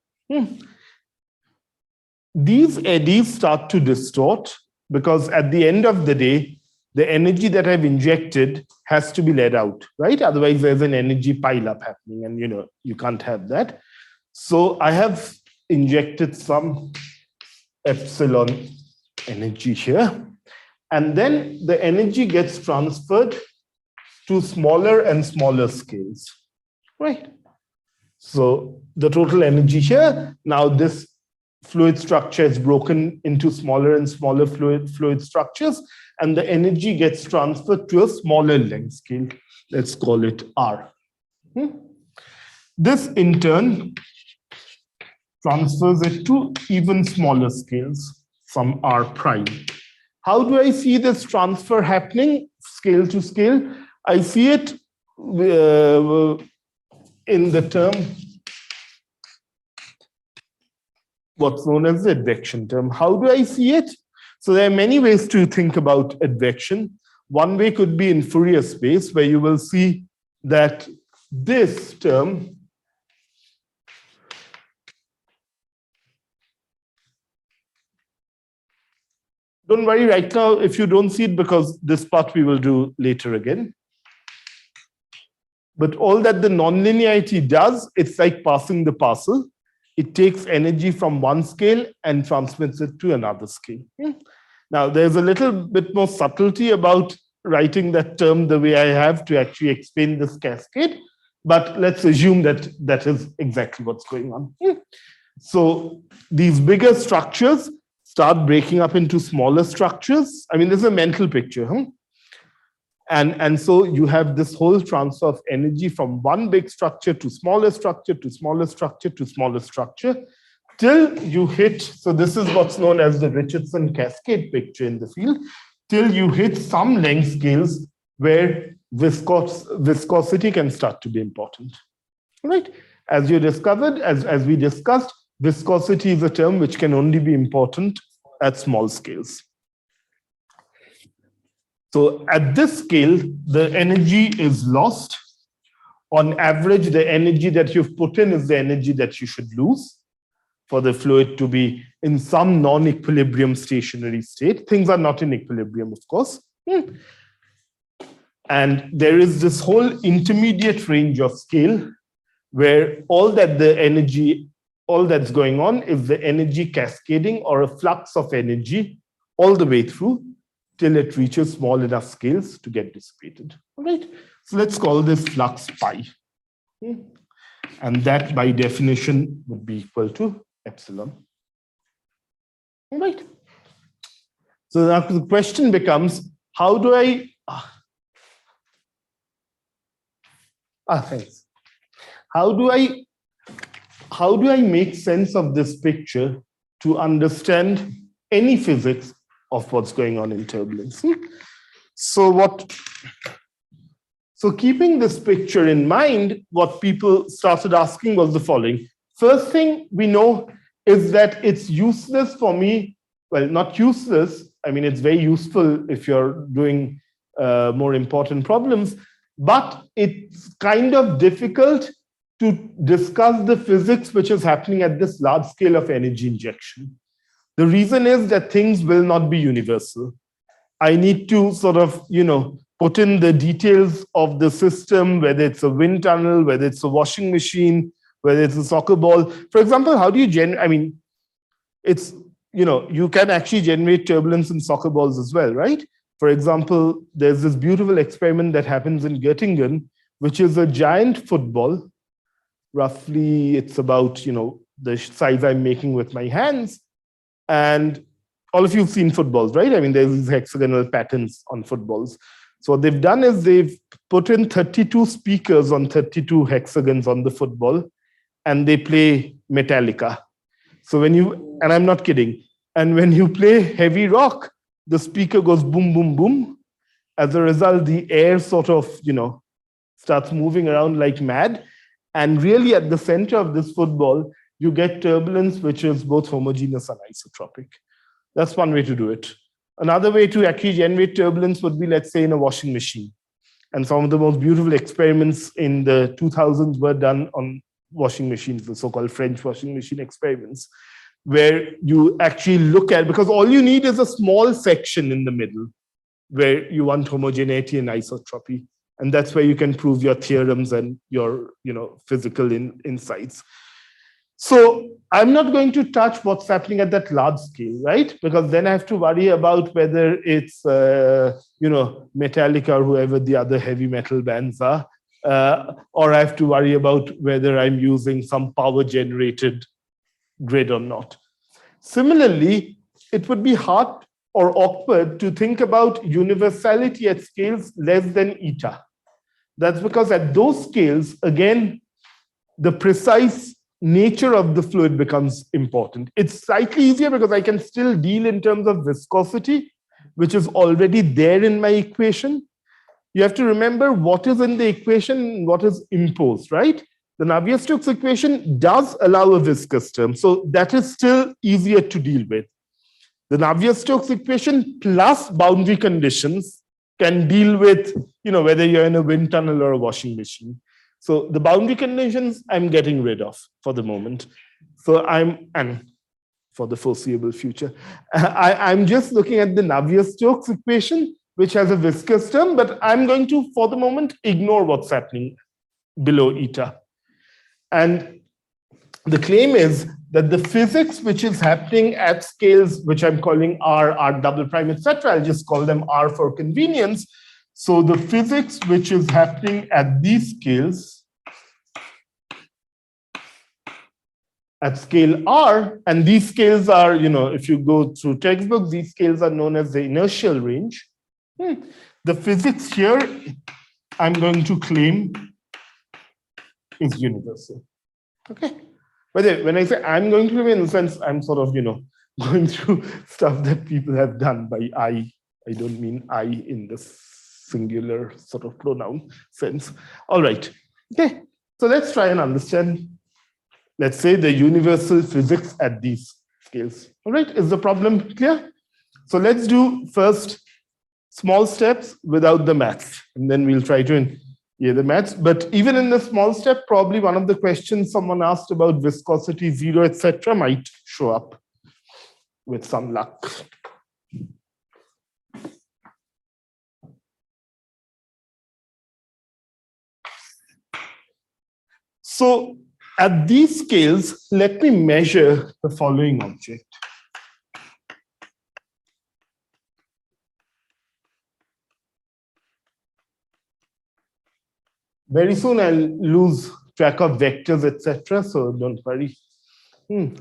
These eddies start to distort because at the end of the day, the energy that I've injected has to be let out, right? Otherwise, there's an energy pileup happening, and you can't have that. So I have injected some epsilon energy here, and then the energy gets transferred to smaller and smaller scales, right? So the total energy here, now this fluid structure is broken into smaller and smaller fluid structures, and the energy gets transferred to a smaller length scale. Let's call it R. This in turn transfers it to even smaller scales, some R prime. How do I see this transfer happening scale to scale? I see it in the term what's known as the advection term. How do I see it? So there are many ways to think about advection. One way could be in Fourier space, where you will see that this term don't worry right now if you don't see it, because this part we will do later again. But all that the nonlinearity does, it's like passing the parcel. It takes energy from one scale and transmits it to another scale. Now, there's a little bit more subtlety about writing that term the way I have to actually explain this cascade, but let's assume that that is exactly what's going on. So these bigger structures start breaking up into smaller structures. I mean, this is a mental picture. And so you have this whole transfer of energy from one big structure to smaller structure to smaller structure to smaller structure till you hit, so this is what's known as the Richardson Cascade picture in the field, till you hit some length scales where viscosity can start to be important. Right? As you discovered, as we discussed, viscosity is a term which can only be important at small scales. So at this scale, the energy is lost. On average, the energy that you've put in is the energy that you should lose for the fluid to be in some non-equilibrium stationary state. Things are not in equilibrium, of course. And there is this whole intermediate range of scale where all that's going on is the energy cascading or a flux of energy all the way through till it reaches small enough scales to get dissipated. All right. So let's call this flux pi. And that by definition would be equal to epsilon. All right. So now the question becomes, how do I thanks. How do I make sense of this picture to understand any physics of what's going on in turbulence? So keeping this picture in mind, what people started asking was the following. First thing we know is that it's useless for me. Well, not useless. I mean, it's very useful if you're doing more important problems, but it's kind of difficult to discuss the physics which is happening at this large scale of energy injection. The reason is that things will not be universal. I need to sort of, put in the details of the system, whether it's a wind tunnel, whether it's a washing machine, whether it's a soccer ball. For example, how do you you can actually generate turbulence in soccer balls as well, right? For example, there's this beautiful experiment that happens in Göttingen, which is a giant football. Roughly, it's about, the size I'm making with my hands. And all of you have seen footballs, right? I mean, there's these hexagonal patterns on footballs. So what they've done is they've put in 32 speakers on 32 hexagons on the football, and they play Metallica. So and I'm not kidding, and when you play heavy rock, the speaker goes boom, boom, boom. As a result, the air sort of, starts moving around like mad. And really at the center of this football, you get turbulence, which is both homogeneous and isotropic. That's one way to do it. Another way to actually generate turbulence would be, let's say, in a washing machine. And some of the most beautiful experiments in the 2000s were done on washing machines, the so-called French washing machine experiments, where you actually look at, because all you need is a small section in the middle where you want homogeneity and isotropy. And that's where you can prove your theorems and your physical insights. So I'm not going to touch what's happening at that large scale, right? Because then I have to worry about whether it's, Metallica or whoever the other heavy metal bands are, or I have to worry about whether I'm using some power generated grid or not. Similarly, it would be hard or awkward to think about universality at scales less than eta. That's because at those scales, again, the precise nature of the fluid becomes important. It's slightly easier because I can still deal in terms of viscosity, which is already there in my equation. You have to remember what is in the equation and what is imposed, right? The Navier-Stokes equation does allow a viscous term, so that is still easier to deal with. The Navier-Stokes equation plus boundary conditions can deal with, whether you're in a wind tunnel or a washing machine. So the boundary conditions I'm getting rid of for the moment. So and for the foreseeable future, I'm just looking at the Navier-Stokes equation, which has a viscous term, but I'm going to, for the moment, ignore what's happening below eta. And the claim is that the physics which is happening at scales, which I'm calling R, R double prime, etc., I'll just call them R for convenience. So the physics which is happening at these scales, at scale R, and these scales are, if you go through textbooks, these scales are known as the inertial range. The physics here, I'm going to claim is universal. Okay. But when I say I'm going to, in a sense, I'm sort of, going through stuff that people have done by I don't mean I in the singular sort of pronoun sense. All right. Okay. So let's try and understand, let's say, the universal physics at these scales. All right. Is the problem clear? So let's do first small steps without the maths, and then we'll try to the maths. But even in the small step, probably one of the questions someone asked about viscosity, zero, etc., might show up with some luck. So at these scales, let me measure the following object. Very soon I'll lose track of vectors, etc. So don't worry,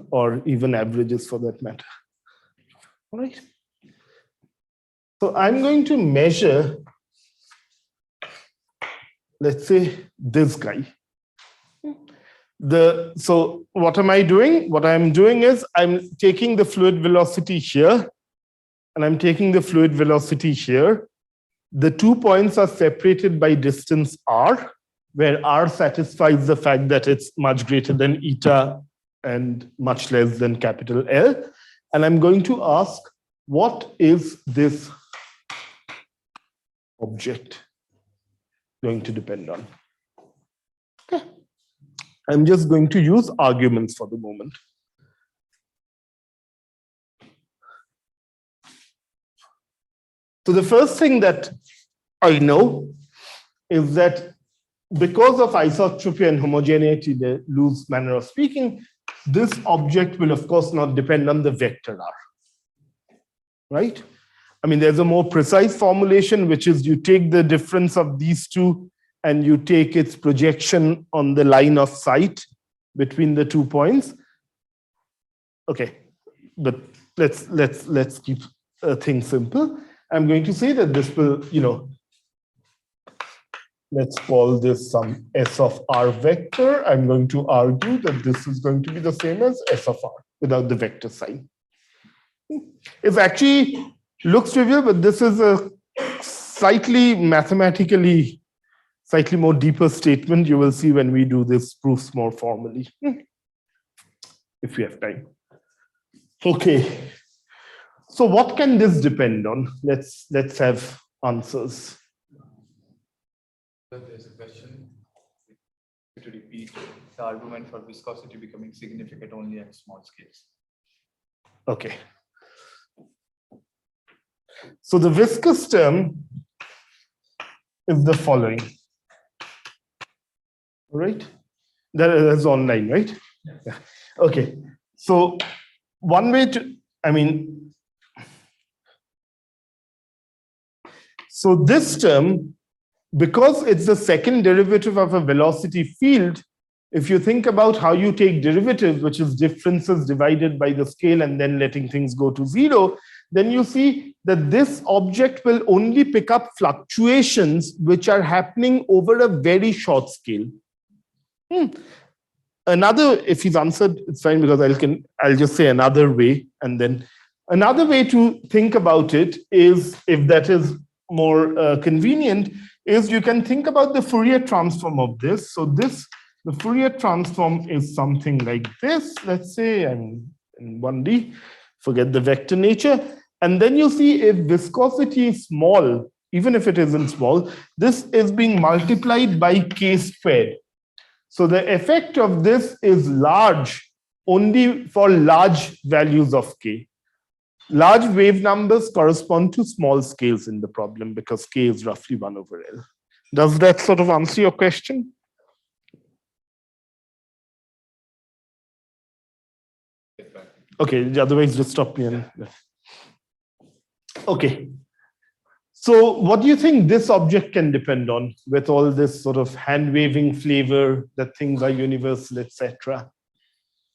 or even averages for that matter. All right. So I'm going to measure, let's say, this guy. So what am I doing? What I'm doing is I'm taking the fluid velocity here, and I'm taking the fluid velocity here. The 2 points are separated by distance r, where r satisfies the fact that it's much greater than eta and much less than capital L. And I'm going to ask, what is this object going to depend on? Okay. I'm just going to use arguments for the moment. So the first thing that I know is that because of isotropy and homogeneity, the loose manner of speaking, this object will of course not depend on the vector r, right? I mean, there's a more precise formulation, which is you take the difference of these two and you take its projection on the line of sight between the 2 points. Okay, but let's keep things simple. I'm going to say that this will, let's call this some S of R vector. I'm going to argue that this is going to be the same as S of R without the vector sign. It actually looks trivial, but this is a slightly mathematically, slightly more deeper statement. You will see when we do this proofs more formally, if we have time. Okay. So what can this depend on? Let's have answers. There's a question to repeat the argument for viscosity becoming significant only at small scales. Okay. So the viscous term is the following. All right? That is online, right? Yeah. Okay. So one way to, so this term, because it's the second derivative of a velocity field, if you think about how you take derivatives, which is differences divided by the scale and then letting things go to zero, then you see that this object will only pick up fluctuations which are happening over a very short scale. Another, if he's answered, it's fine, because I'll just say another way, and then another way to think about it is, if that is more convenient, is you can think about the Fourier transform of this. So the Fourier transform is something like this. Let's say I'm in 1D, forget the vector nature. And then you see if viscosity is small, even if it isn't small, this is being multiplied by k squared. So the effect of this is large only for large values of k. Large wave numbers correspond to small scales in the problem because k is roughly 1 over L. Does that sort of answer your question? Okay, otherwise just stop me. Okay. So what do you think this object can depend on with all this sort of hand-waving flavor that things are universal, etc.?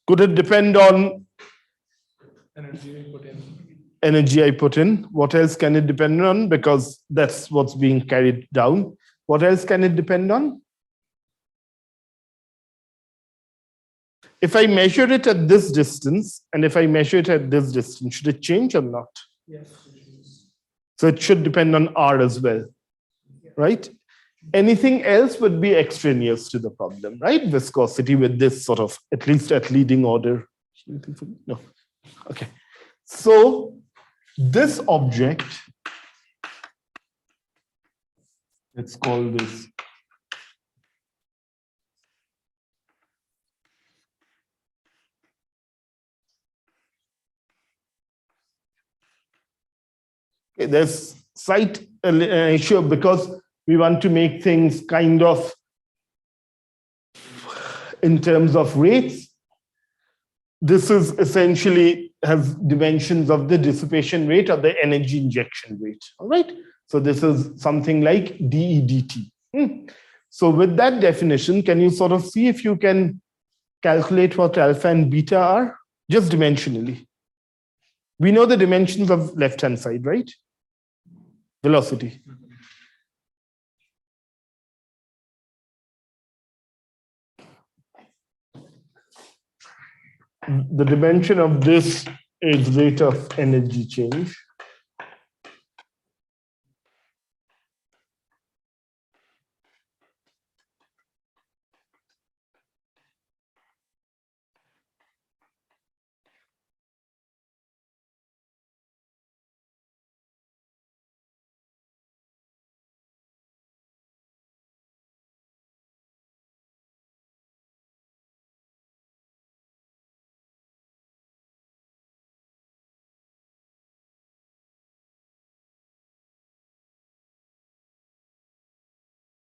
Could it depend on Energy I put in. Energy I put in? What else can it depend on? Because that's what's being carried down. What else can it depend on? If I measure it at this distance, and if I measure it at this distance, should it change or not? Yes. So it should depend on R as well, right? Anything else would be extraneous to the problem, right? Viscosity with this sort of, at least at leading order. No. Okay. So this object, let's call this there's slight issue because we want to make things kind of in terms of rates. This is essentially has dimensions of the dissipation rate or the energy injection rate. All right. So this is something like dE dt. So with that definition, can you sort of see if you can calculate what alpha and beta are? Just dimensionally. We know the dimensions of left-hand side, right? Velocity. The dimension of this is rate of energy change.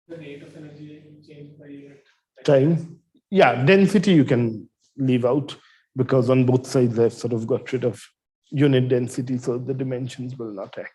The rate of energy change by unit Time. Yeah, density you can leave out because on both sides I've sort of got rid of unit density, so the dimensions will not act.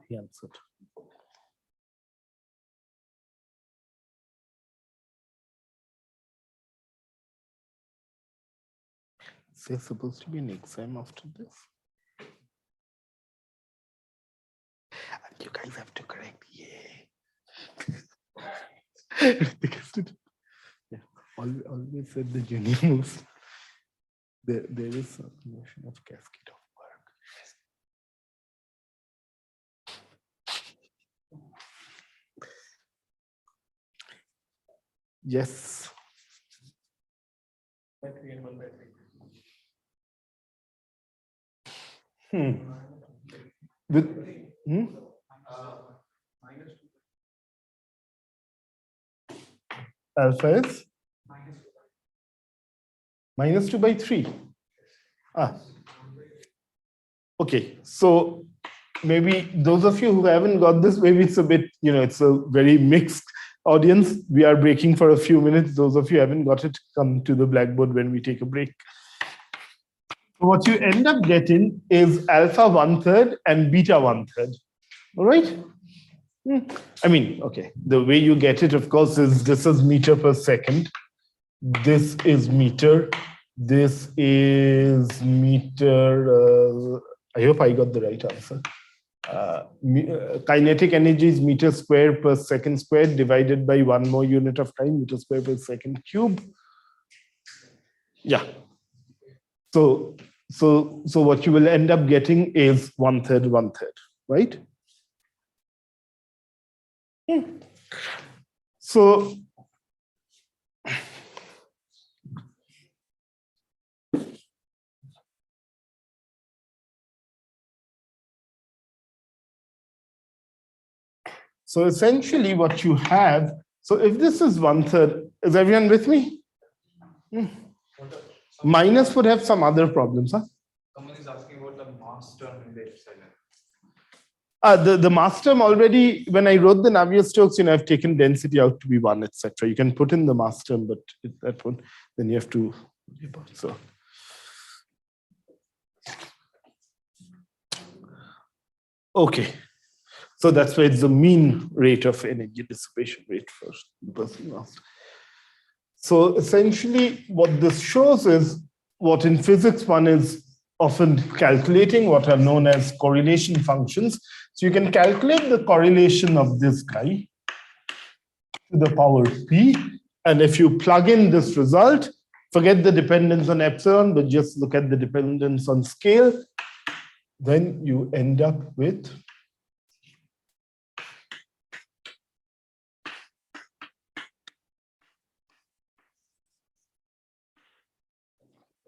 He answered. Is there supposed to be an exam after this? And you guys have to correct, yeah. Always said the junior moves. There is a notion of cascade of work. Yes. With alpha is minus 2 by 3. Okay, so maybe those of you who haven't got this, maybe it's a bit, it's a very mixed audience. We are breaking for a few minutes. Those of you who haven't got it, come to the blackboard when we take a break. What you end up getting is alpha 1/3 and beta 1/3. All right? I mean, okay, the way you get it, of course, is this is meter per second. This is meter. This is meter. I hope I got the right answer. Kinetic energy is meter square per second squared divided by one more unit of time, meter square per second cube. Yeah. So what you will end up getting is 1/3, 1/3, right? So So essentially what you have, so if this is 1/3, is everyone with me? Minus would have some other problems, huh? Someone is asking about the mass term in the epsilon. The mass term already, when I wrote the Navier-Stokes, I've taken density out to be 1, etc. You can put in the mass term, but that one, then you have to, so. Okay, so that's why it's the mean rate of energy dissipation rate for the person asked. So essentially what this shows is what in physics one is often calculating, what are known as correlation functions. So you can calculate the correlation of this guy to the power p. And if you plug in this result, forget the dependence on epsilon, but just look at the dependence on scale, then you end up with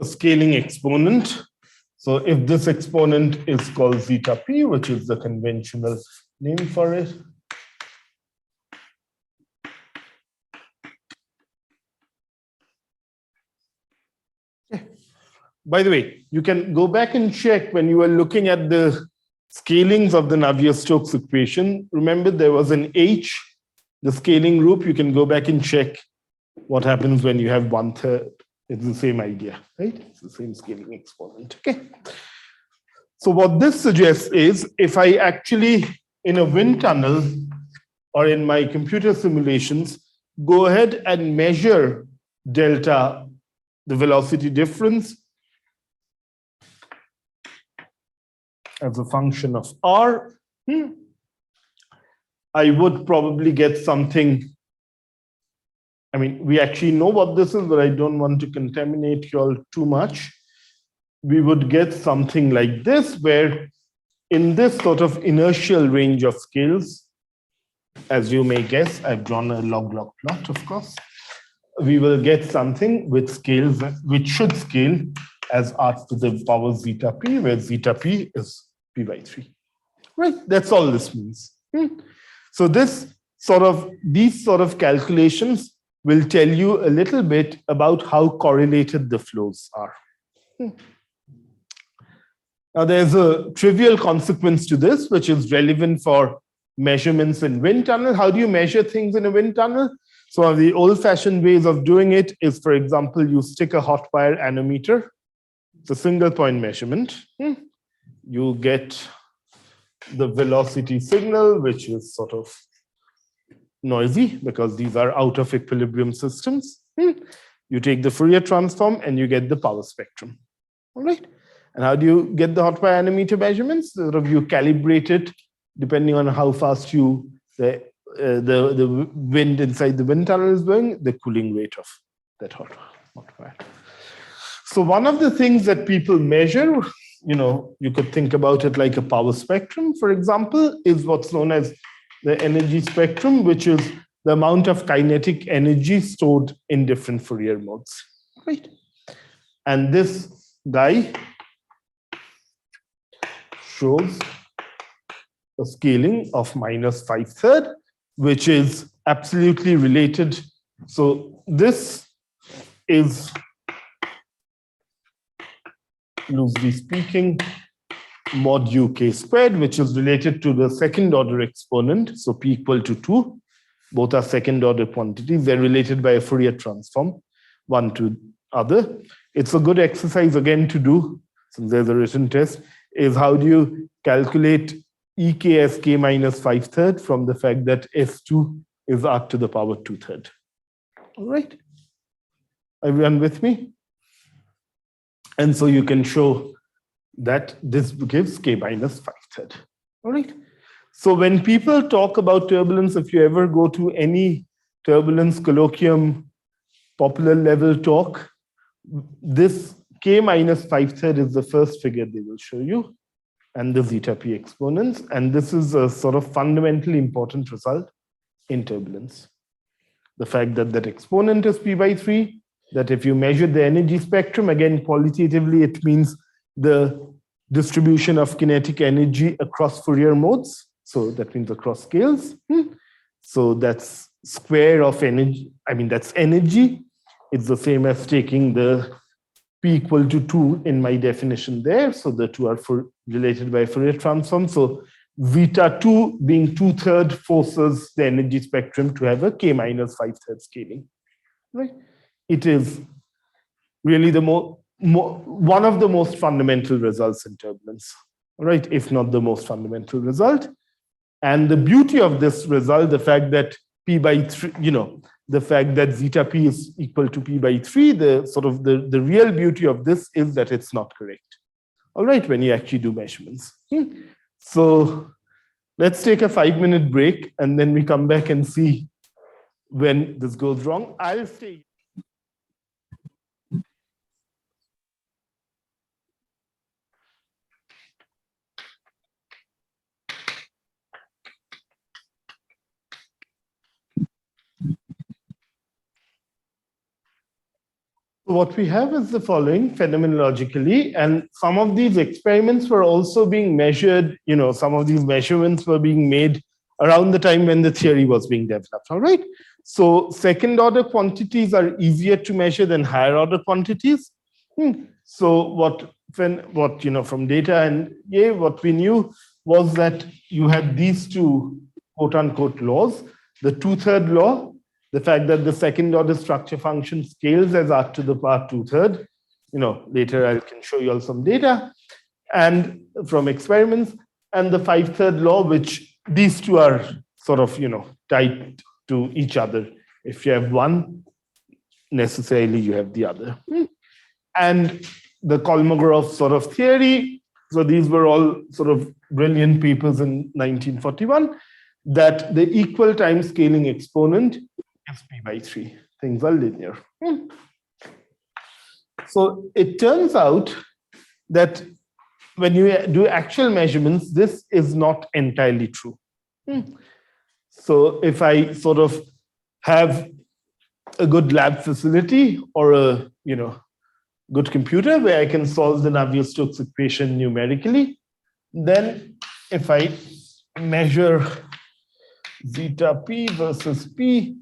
a scaling exponent. So if this exponent is called zeta p, which is the conventional name for it, by the way, you can go back and check when you were looking at the scalings of the Navier-Stokes equation. Remember there was an h, the scaling group. You can go back and check what happens when you have 1/3. It's the same idea, right? It's the same scaling exponent, okay? So what this suggests is if I actually, in a wind tunnel or in my computer simulations, go ahead and measure delta, the velocity difference, as a function of r, I would probably get something. I mean, we actually know what this is, but I don't want to contaminate you all too much. We would get something like this, where in this sort of inertial range of scales, as you may guess, I've drawn a log-log plot, of course, we will get something with scales, which should scale as r to the power zeta p, where zeta p is p/3. Right, that's all this means. So these sort of calculations will tell you a little bit about how correlated the flows are. Now there's a trivial consequence to this, which is relevant for measurements in wind tunnel. How do you measure things in a wind tunnel? So one of the old-fashioned ways of doing it is, for example, you stick a hot wire anemometer. It's a single point measurement. You get the velocity signal, which is sort of noisy because these are out of equilibrium systems. You take the Fourier transform and you get the power spectrum. All right. And how do you get the hot wire anemometer measurements? Sort of you calibrate it depending on how fast the wind inside the wind tunnel is going, the cooling rate of that hot wire. So one of the things that people measure, you could think about it like a power spectrum, for example, is what's known as the energy spectrum, which is the amount of kinetic energy stored in different Fourier modes, right? And this guy shows a scaling of -5/3, which is absolutely related. So this is, loosely speaking, mod UK squared, which is related to the second order exponent. So p equal to 2. Both are second order quantities. They're related by a Fourier transform, one to other. It's a good exercise again to do, since there's a written test, is how do you calculate EK as k minus 5/3 from the fact that S2 is r to the power 2/3. All right. Everyone with me? And so you can show that this gives k minus 5/3. All right. So when people talk about turbulence, if you ever go to any turbulence colloquium, popular level talk, this k minus 5/3 is the first figure they will show you, and the zeta p exponents. And this is a sort of fundamentally important result in turbulence. The fact that that exponent is p/3, that if you measure the energy spectrum, again, qualitatively, it means the distribution of kinetic energy across Fourier modes. So that means across scales. So that's square of energy. I mean, that's energy. It's the same as taking the P equal to 2 in my definition there. So the two are related by Fourier transform. So zeta 2 being 2/3 forces the energy spectrum to have a k minus 5/3 scaling. Right? It is really the one of the most fundamental results in turbulence, right? If not the most fundamental result. And the beauty of this result, the fact that P by 3, the fact that zeta P is equal to P by 3, the real beauty of this is that it's not correct. All right, when you actually do measurements. So let's take a 5-minute break and then we come back and see when this goes wrong. I'll stay. What we have is the following phenomenologically, and some of these experiments were also being measured, some of these measurements were being made around the time when the theory was being developed, all right? So second order quantities are easier to measure than higher order quantities. So what from data and what we knew was that you had these two quote unquote laws, the 2/3 law, the fact that the second order structure function scales as r to the power 2/3. Later I can show you all some data and from experiments, and the 5/3 law, which these two are sort of, tied to each other. If you have one, necessarily you have the other. And the Kolmogorov sort of theory, so these were all sort of brilliant papers in 1941, that the equal time scaling exponent is P by 3. Things are linear. So it turns out that when you do actual measurements, this is not entirely true. So if I sort of have a good lab facility or a good computer where I can solve the Navier-Stokes equation numerically, then if I measure zeta P versus P,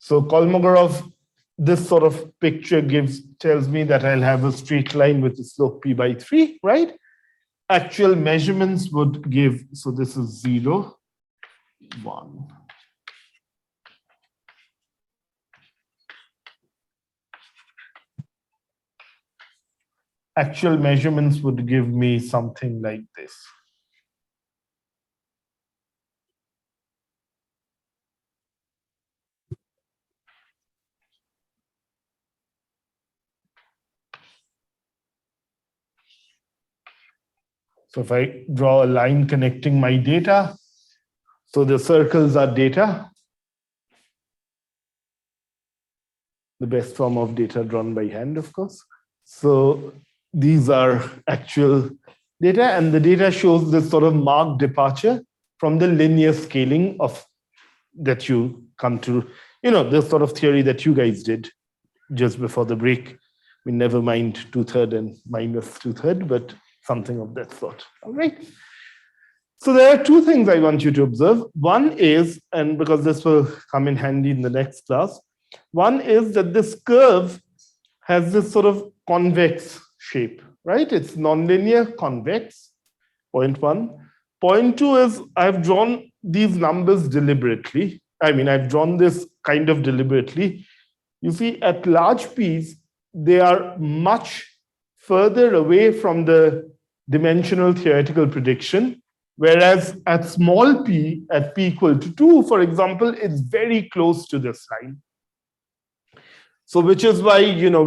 so Kolmogorov, this sort of picture tells me that I'll have a straight line with a slope P by 3, right? Actual measurements would give, so this is 0, 1. Actual measurements would give me something like this. So if I draw a line connecting my data, so the circles are data, the best form of data drawn by hand, of course. So these are actual data, and the data shows this sort of marked departure from the linear scaling of that you come to, this sort of theory that you guys did just before the break. I mean, never mind 2/3 and minus 2/3, but something of that sort. All right. So there are two things I want you to observe. One is, and because this will come in handy in the next class, one is that this curve has this sort of convex shape, right? It's nonlinear convex, point 1. Point 2 is I've drawn these numbers deliberately. I mean, I've drawn this kind of deliberately. You see, at large P's, they are much further away from the dimensional theoretical prediction, whereas at small p, at p equal to 2, for example, it's very close to this line. So which is why,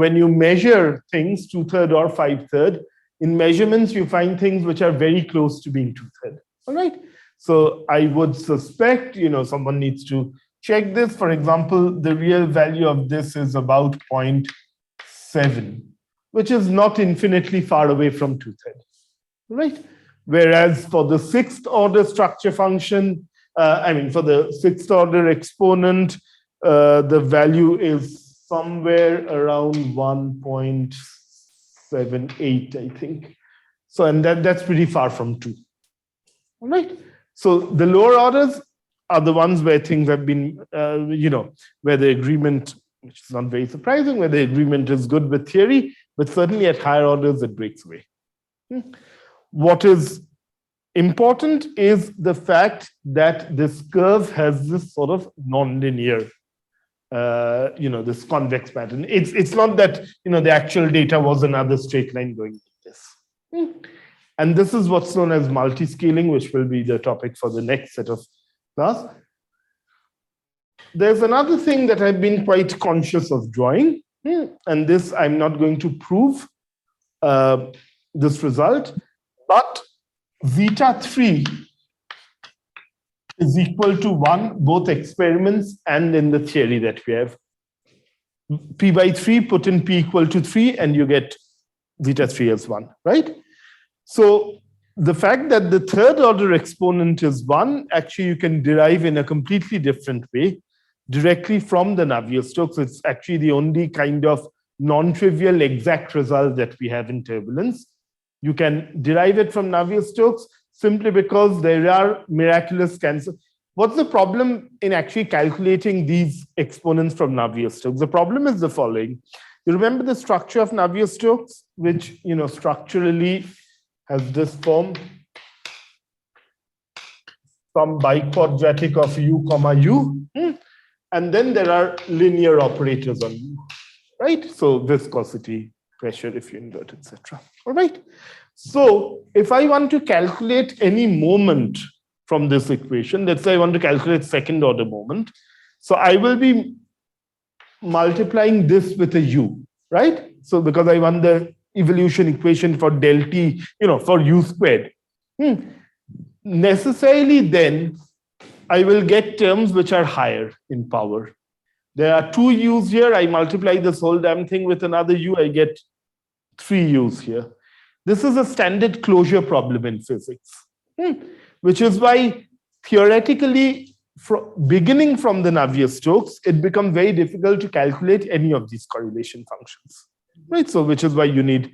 when you measure things 2/3 or 5/3, in measurements, you find things which are very close to being 2/3. All right. So I would suspect, someone needs to check this. For example, the real value of this is about 0.7, which is not infinitely far away from 2/3. Right? Whereas for the sixth order structure function, for the sixth order exponent, the value is somewhere around 1.78, I think. So, and that's pretty far from 2. All right. So the lower orders are the ones where things have been, where the agreement, which is not very surprising, where the agreement is good with theory, but certainly at higher orders, it breaks away. What is important is the fact that this curve has this sort of non-linear, this convex pattern. It's not that, the actual data was another straight line going like this. And this is what's known as multi-scaling, which will be the topic for the next set of class. There's another thing that I've been quite conscious of drawing, and this I'm not going to prove this result, but zeta 3 is equal to 1, both experiments and in the theory that we have. P by 3, put in P equal to 3, and you get zeta 3 as 1, right? So the fact that the third order exponent is 1, actually you can derive in a completely different way, directly from the Navier-Stokes. It's actually the only kind of non-trivial exact result that we have in turbulence. You can derive it from Navier-Stokes simply because there are miraculous cancels. What's the problem in actually calculating these exponents from Navier-Stokes? The problem is the following. You remember the structure of Navier-Stokes, which structurally has this form, some biquadratic of u comma u, and then there are linear operators on u, right? So viscosity, pressure, if you invert, etc. All right. So if I want to calculate any moment from this equation, let's say I want to calculate second order moment, so I will be multiplying this with a u, right? So because I want the evolution equation for del t, for u squared. Necessarily then, I will get terms which are higher in power. There are 2 u's here. I multiply this whole damn thing with another u, I get 3 u's here. This is a standard closure problem in physics, which is why theoretically, beginning from the Navier-Stokes, it becomes very difficult to calculate any of these correlation functions, right? So which is why you need,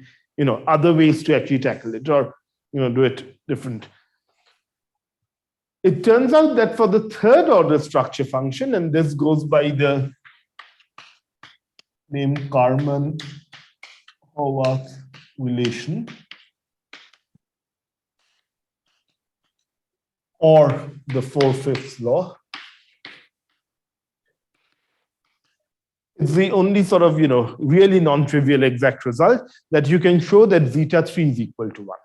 other ways to actually tackle it, or, do it different. It turns out that for the third order structure function, and this goes by the name Karman-Horvath relation, or the 4/5 law. It's the only sort of, really non-trivial exact result that you can show that zeta 3 is equal to 1.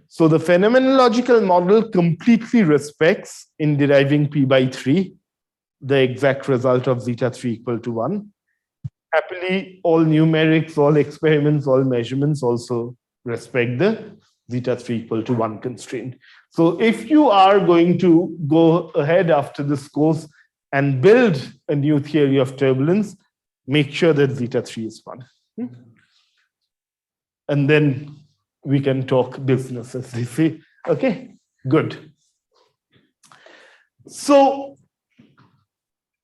So the phenomenological model completely respects, in deriving P by 3, the exact result of zeta 3 equal to 1. Happily, all numerics, all experiments, all measurements also respect the zeta 3 equal to 1 constraint. So if you are going to go ahead after this course and build a new theory of turbulence, make sure that zeta 3 is 1. And then we can talk business, as they say. Okay, good. So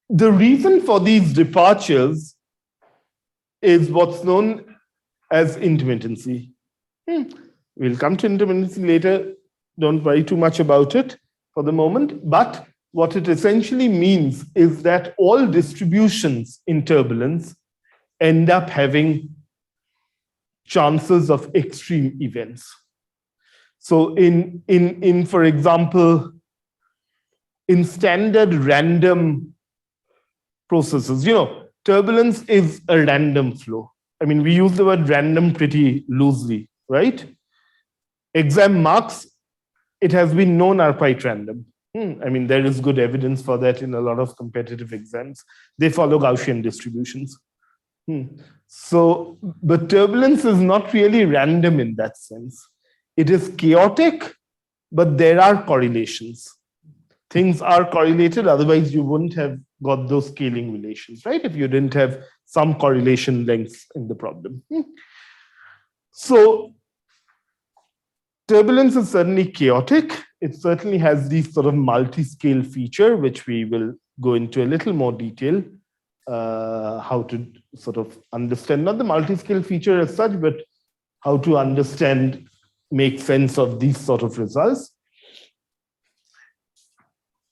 the reason for these departures is what's known as intermittency. We'll come to intermittency later. Don't worry too much about it for the moment. But what it essentially means is that all distributions in turbulence end up having chances of extreme events. So for example, in standard random processes, turbulence is a random flow. I mean, we use the word random pretty loosely, right? Exam marks, it has been known, are quite random. I mean, there is good evidence for that in a lot of competitive exams. They follow Gaussian distributions. So, but turbulence is not really random in that sense. It is chaotic, but there are correlations. Things are correlated, otherwise you wouldn't have got those scaling relations, right? If you didn't have some correlation lengths in the problem. So turbulence is certainly chaotic. It certainly has these sort of multi-scale feature, which we will go into a little more detail, how to sort of understand, not the multi-scale feature as such, but how to understand, make sense of these sort of results.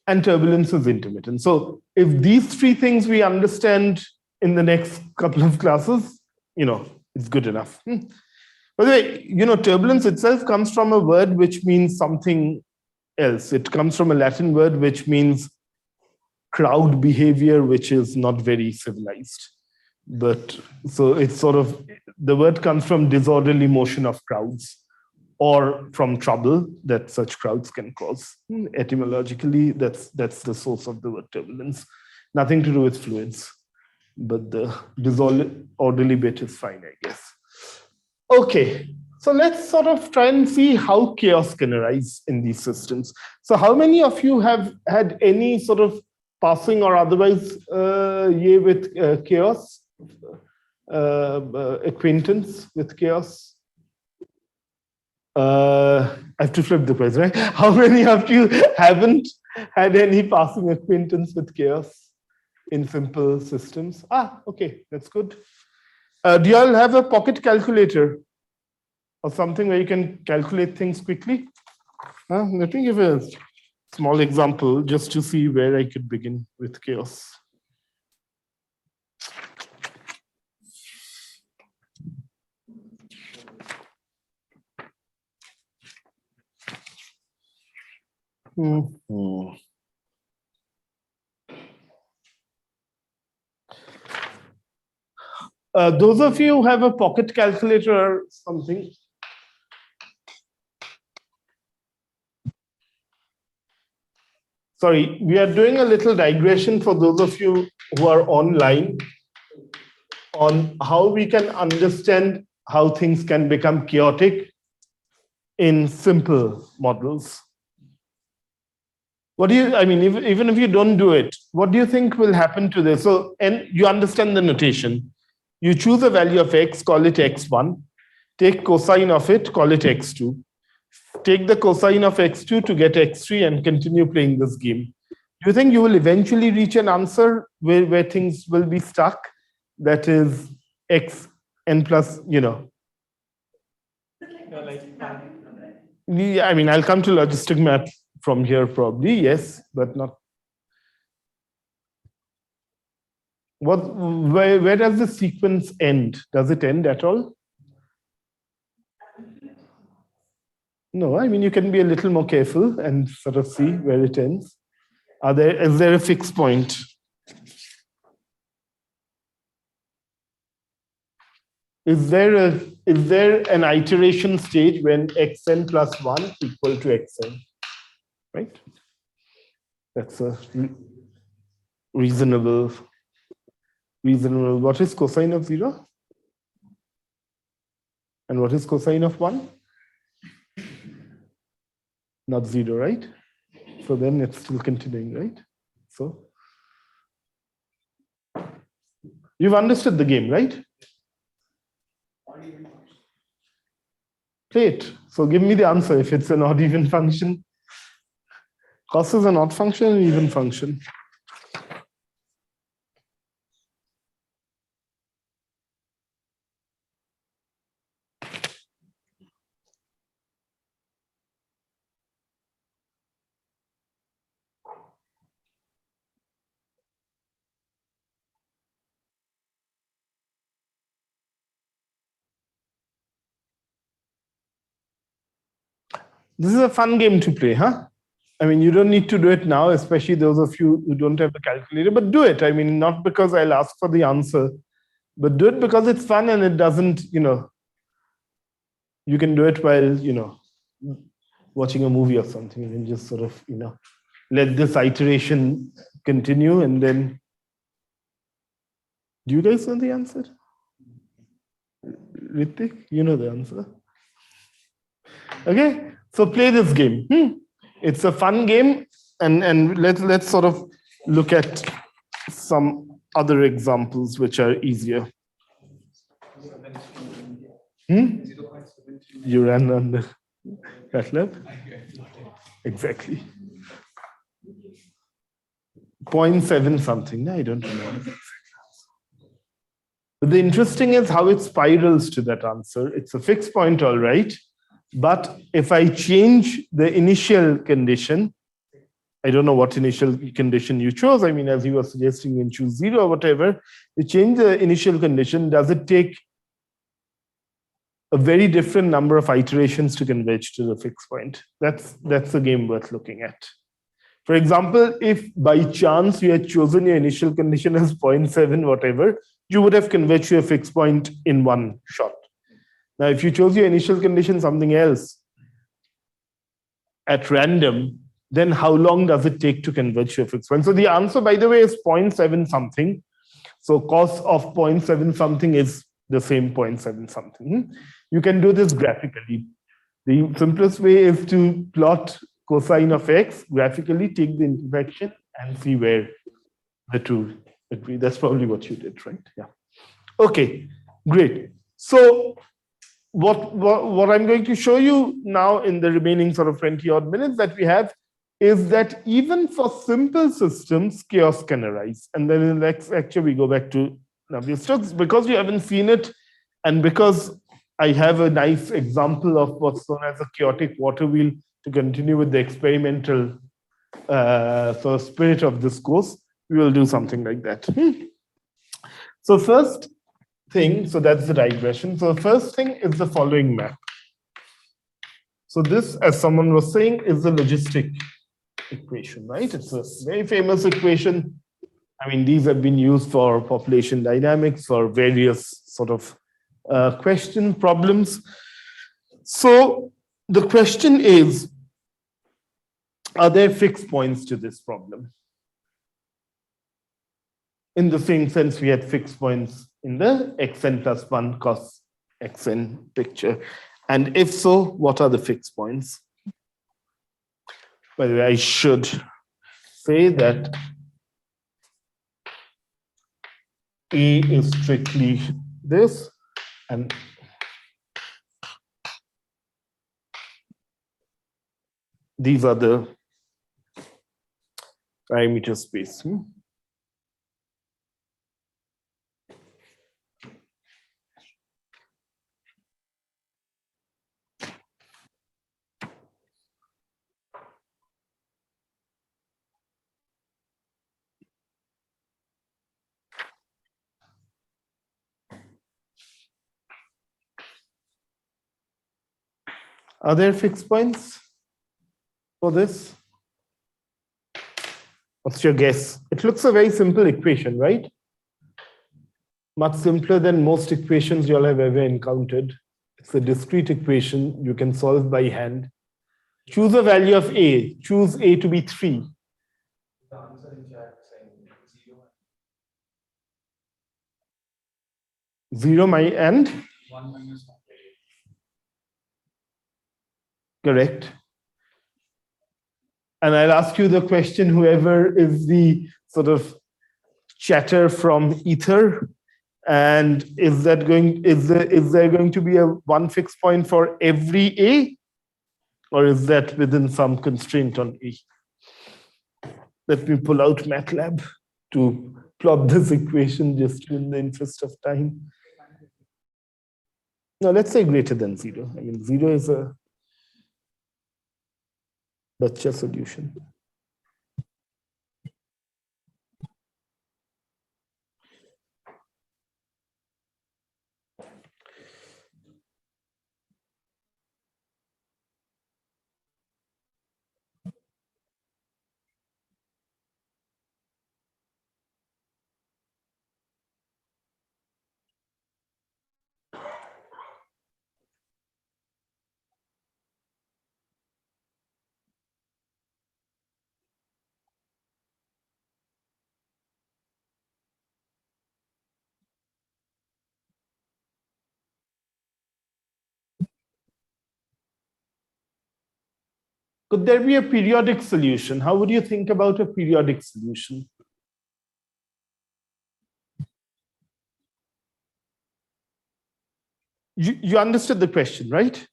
and turbulence is intermittent. So if these three things we understand in the next couple of classes, it's good enough. By the way, turbulence itself comes from a word which means something else. It comes from a Latin word which means crowd behavior, which is not very civilized. But so it's sort of, the word comes from disorderly motion of crowds, or from trouble that such crowds can cause. Etymologically, that's the source of the word turbulence. Nothing to do with fluids, but the disorderly bit is fine, I guess. Okay, so let's sort of try and see how chaos can arise in these systems. So how many of you have had any sort of passing or otherwise with chaos, acquaintance with chaos? I have to flip the question, right? How many of you haven't had any passing acquaintance with chaos in simple systems? Okay, that's good. Do you all have a pocket calculator or something where you can calculate things quickly? Let me give a small example just to see where I could begin with chaos. Those of you who have a pocket calculator or something, sorry, we are doing a little digression for those of you who are online on how we can understand how things can become chaotic in simple models. What do you, even if you don't do it, what do you think will happen to this? So, and you understand the notation. You choose a value of x, call it x1, take cosine of it, call it x2. Take the cosine of x2 to get x3 and continue playing this game. Do you think you will eventually reach an answer where things will be stuck? That is xn plus, Yeah, I'll come to logistic math from here probably, yes, but not. Where does the sequence end? Does it end at all? No, you can be a little more careful and sort of see where it ends. Is there a fixed point? Is there an iteration stage when xn plus 1 equal to xn? Right? That's a reasonable. What is cosine of 0? And what is cosine of 1? Not 0, right? So then it's still continuing, right? So you've understood the game, right? Play it. So give me the answer if it's an odd even function. Cos is an odd function, an even function. This is a fun game to play, huh? You don't need to do it now, especially those of you who don't have a calculator, but do it. Not because I'll ask for the answer, but do it because it's fun and it doesn't, you can do it while, watching a movie or something and just sort of, let this iteration continue and then. Do you guys know the answer? Ritik, you know the answer. Okay, so play this game. It's a fun game, and let's sort of look at some other examples which are easier. You ran on the MATLAB? Exactly. 0.7 something. No, I don't remember. But the interesting is how it spirals to that answer. It's a fixed point, all right. But if I change the initial condition I don't know what initial condition you chose. I mean, as you were suggesting, you can choose 0 or whatever. You change the initial condition. Does it take a very different number of iterations to converge to the fixed point? That's a game worth looking at. For example, if by chance you had chosen your initial condition as 0.7, whatever, you would have converged to a fixed point in one shot. Now, if you chose your initial condition something else at random, then how long does it take to converge to a fixed point? So the answer, by the way, is 0.7 something. So cos of 0.7 something is the same 0.7 something. You can do this graphically. The simplest way is to plot cosine of x, graphically take the intersection and see where the two agree. That's probably what you did, right? Yeah. Okay, great. So what I'm going to show you now in the remaining sort of 20 odd minutes that we have is that even for simple systems, chaos can arise. And then in the next lecture, we go back to Navier-Stokes. Because you haven't seen it, and because I have a nice example of what's known as a chaotic water wheel to continue with the experimental sort of spirit of this course, we will do something like that. So first thing, so that's the digression. So the first thing is the following map. So this, as someone was saying, is the logistic equation, right? It's a very famous equation. I mean, these have been used for population dynamics, for various sort of problems. So the question is, are there fixed points to this problem? In the same sense, we had fixed points in the xn plus 1 cos xn picture. And if so, what are the fixed points? By the way, I should say that A is strictly this, and these are the parameter space. Are there fixed points for this? What's your guess? It looks a very simple equation, right? Much simpler than most equations you'll have ever encountered. It's a discrete equation you can solve by hand. Choose a value of A. Choose A to be 3. The answer in chat saying 0 and 1 minus 1. Correct. And I'll ask you the question, whoever is the sort of chatter from ether, and is there going to be a one fixed point for every A, or is that within some constraint on A? Let me pull out MATLAB to plot this equation just in the interest of time. No, let's say greater than 0. I mean, 0 is a Butcher solution. Could there be a periodic solution? How would you think about a periodic solution? You understood the question, right?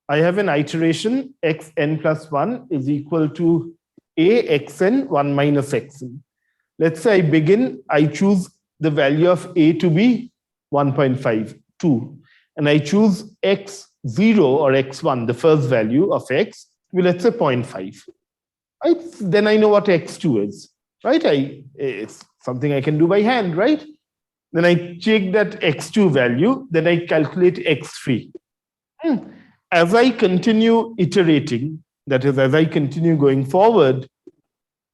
I have an iteration xn plus 1 is equal to a xn 1 minus xn. Let's say I choose the value of a to be 1.5, 2, and I choose x0 or x1, the first value of x, Well, let's say 0.5. Right? Then I know what x2 is, right? It's something I can do by hand, right? Then I check that x2 value, then I calculate x3. As I continue iterating, that is, as I continue going forward,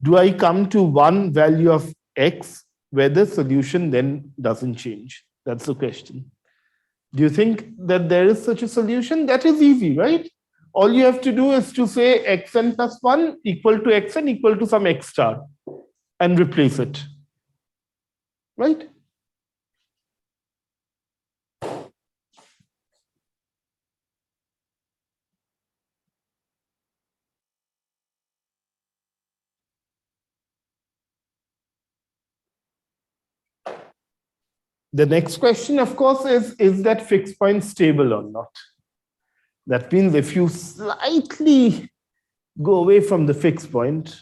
do I come to one value of x where the solution then doesn't change? That's the question. Do you think that there is such a solution? That is easy, right? All you have to do is to say xn plus 1 equal to xn equal to some x star and replace it, right? The next question, of course, is that fixed point stable or not? That means if you slightly go away from the fixed point,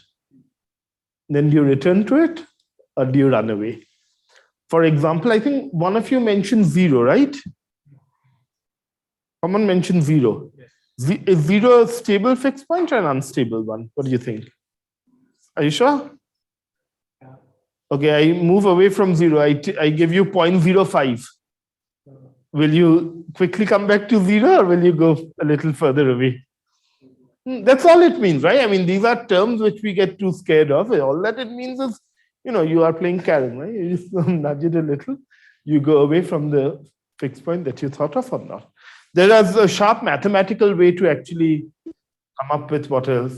then do you return to it or do you run away? For example, I think one of you mentioned 0, right? Someone mentioned 0. Yes. Is 0 a stable fixed point or an unstable one? What do you think? Are you sure? Yeah. Okay, I move away from 0. I give you 0.05. Will you quickly come back to 0 or will you go a little further away? That's all it means, right? I mean, these are terms which we get too scared of. All that it means is, you are playing carom, right? You just nudge it a little. You go away from the fixed point that you thought of or not. There is a sharp mathematical way to actually come up with what a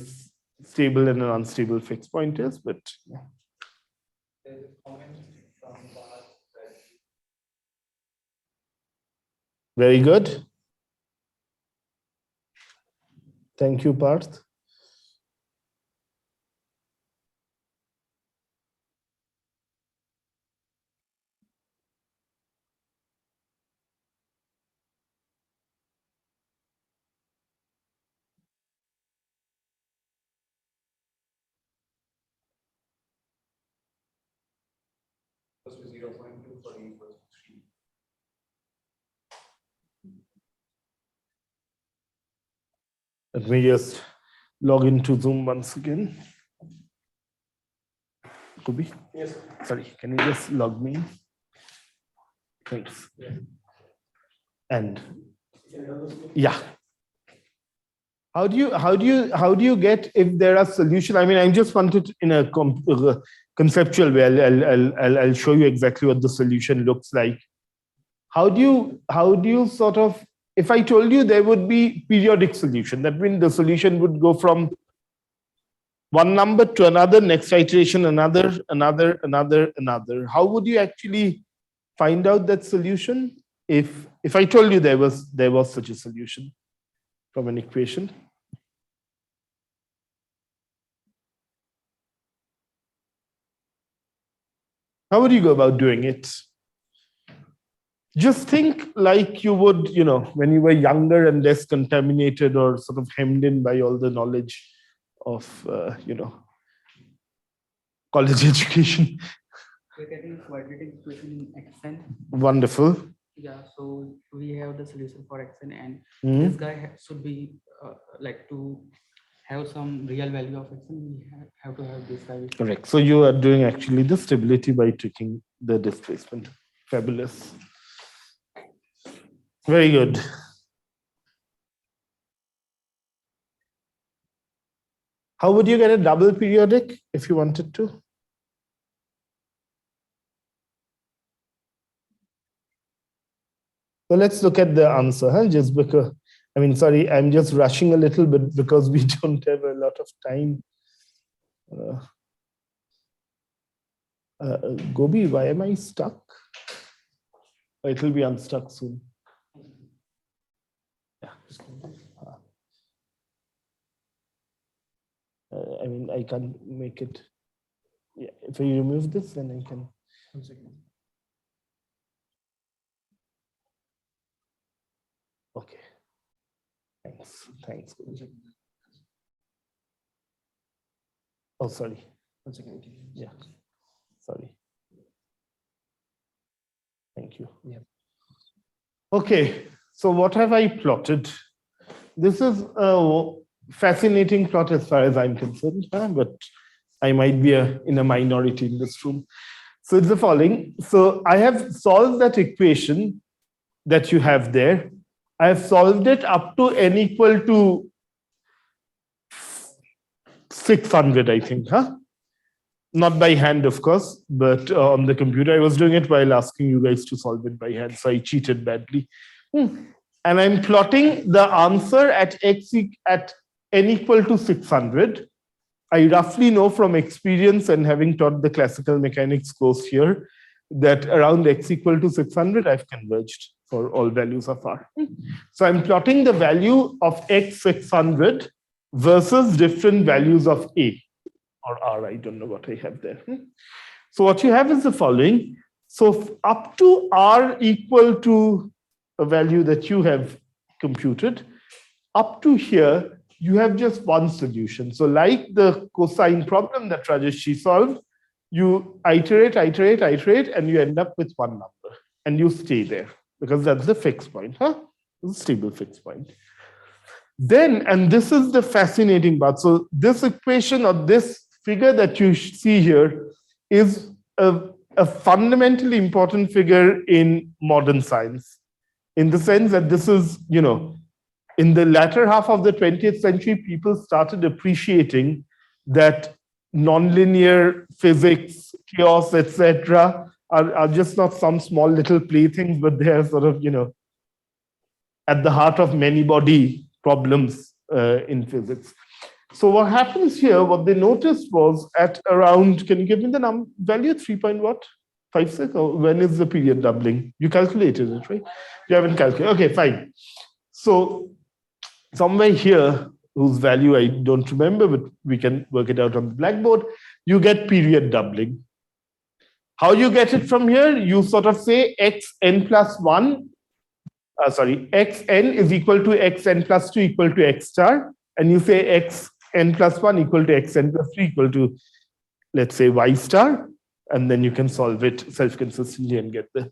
stable and an unstable fixed point is, but yeah. Very good. Thank you, Parth. Equals to 0.2 for e equals to 3. Let me just log into Zoom once again. Kubi? Yes. Sorry, can you just log me in? Thanks. Yeah. And yeah. How do you get if there are solutions? I mean, I just wanted in a conceptual way. I'll show you exactly what the solution looks like. How do you sort of, if I told you there would be periodic solution, that means the solution would go from one number to another, next iteration, another. How would you actually find out that solution if I told you there was such a solution from an equation? How would you go about doing it? Just think like you would, when you were younger and less contaminated or sort of hemmed in by all the knowledge of, college education. We're getting a quadratic equation in xn. Wonderful. Yeah, so we have the solution for xn, and Mm-hmm. this guy should be like to have some real value of xn. We have to have this value. Correct. So you are doing actually the stability by taking the displacement. Fabulous. Very good. How would you get a double periodic if you wanted to? So let's look at the answer, just because, sorry, I'm just rushing a little bit because we don't have a lot of time. Gobi, why am I stuck? It will be unstuck soon. Yeah. I can't make it. Yeah, if I remove this, then I can. 1 second. Okay. Thanks. Oh, sorry. 1 second. Yeah. Sorry. Thank you. Yeah. Okay. So what have I plotted? This is fascinating plot as far as I'm concerned, but I might be in a minority in this room. So it's the following. So I have solved that equation that you have there. I have solved it up to n equal to 600, I think, Not by hand, of course, but on the computer. I was doing it while asking you guys to solve it by hand, so I cheated badly. And I'm plotting the answer at at n equal to 600. I roughly know from experience and having taught the classical mechanics course here that around x equal to 600, I've converged for all values of r. So I'm plotting the value of x 600 versus different values of a or r. I don't know what I have there. So what you have is the following. So up to r equal to a value that you have computed, up to here, you have just one solution. So like the cosine problem that Rajesh solved, you iterate, and you end up with one number. And you stay there because that's the fixed point, It's a stable fixed point. Then, and this is the fascinating part. So this equation or this figure that you see here is a fundamentally important figure in modern science, in the sense that this is, in the latter half of the 20th century, people started appreciating that nonlinear physics, chaos, etc., are just not some small little playthings, but they are sort of, at the heart of many body problems in physics. So what happens here, what they noticed was at around, can you give me the value, 3.56? Or when is the period doubling? You calculated it, right? You haven't calculated. Okay, fine. So somewhere here, whose value I don't remember, but we can work it out on the blackboard, you get period doubling. How you get it from here? You sort of say xn plus 1, xn is equal to xn plus 2 equal to x star, and you say xn plus 1 equal to xn plus 3 equal to, let's say, y star, and then you can solve it self-consistently and get there.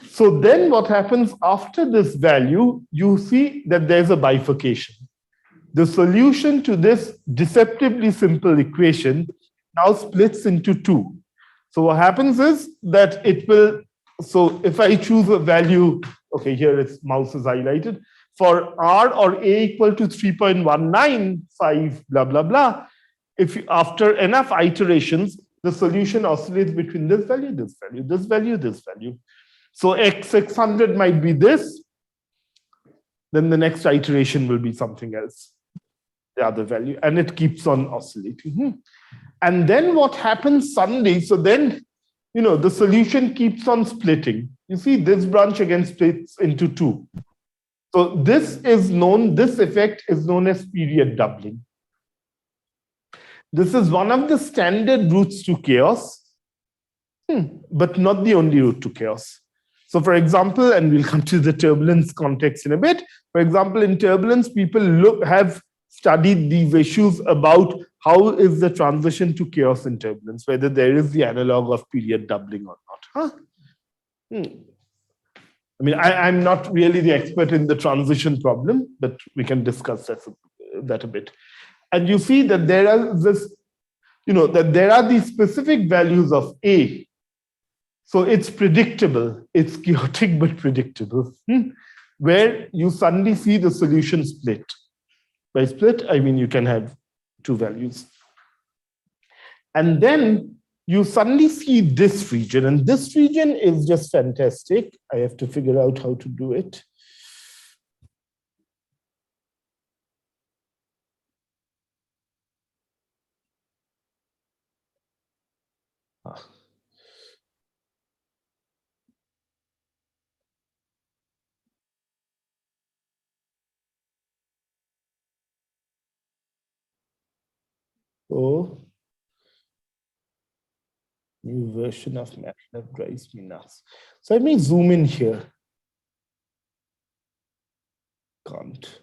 So then what happens after this value, you see that there's a bifurcation. The solution to this deceptively simple equation now splits into two. So what happens is that it will, so if I choose a value, okay, here its mouse is highlighted, for r or a equal to 3.195, blah, blah, blah, if you, after enough iterations, the solution oscillates between this value, this value, this value, this value. So x 600 might be this, then the next iteration will be something else, the other value, and it keeps on oscillating. And then what happens suddenly, so then, the solution keeps on splitting. You see this branch again splits into two. So this effect is known as period doubling. This is one of the standard routes to chaos, but not the only route to chaos. So for example, and we'll come to the turbulence context in a bit, for example, in turbulence, people have studied these issues about how is the transition to chaos in turbulence, whether there is the analog of period doubling or not. I mean, I'm not really the expert in the transition problem, but we can discuss that a bit. And you see that there are that there are these specific values of A. So it's predictable. It's chaotic, but predictable, where you suddenly see the solution split. By split, I mean you can have two values. And then you suddenly see this region, and this region is just fantastic. I have to figure out how to do it. So, new version of MATLAB drives me nuts. So let me zoom in here. Can't.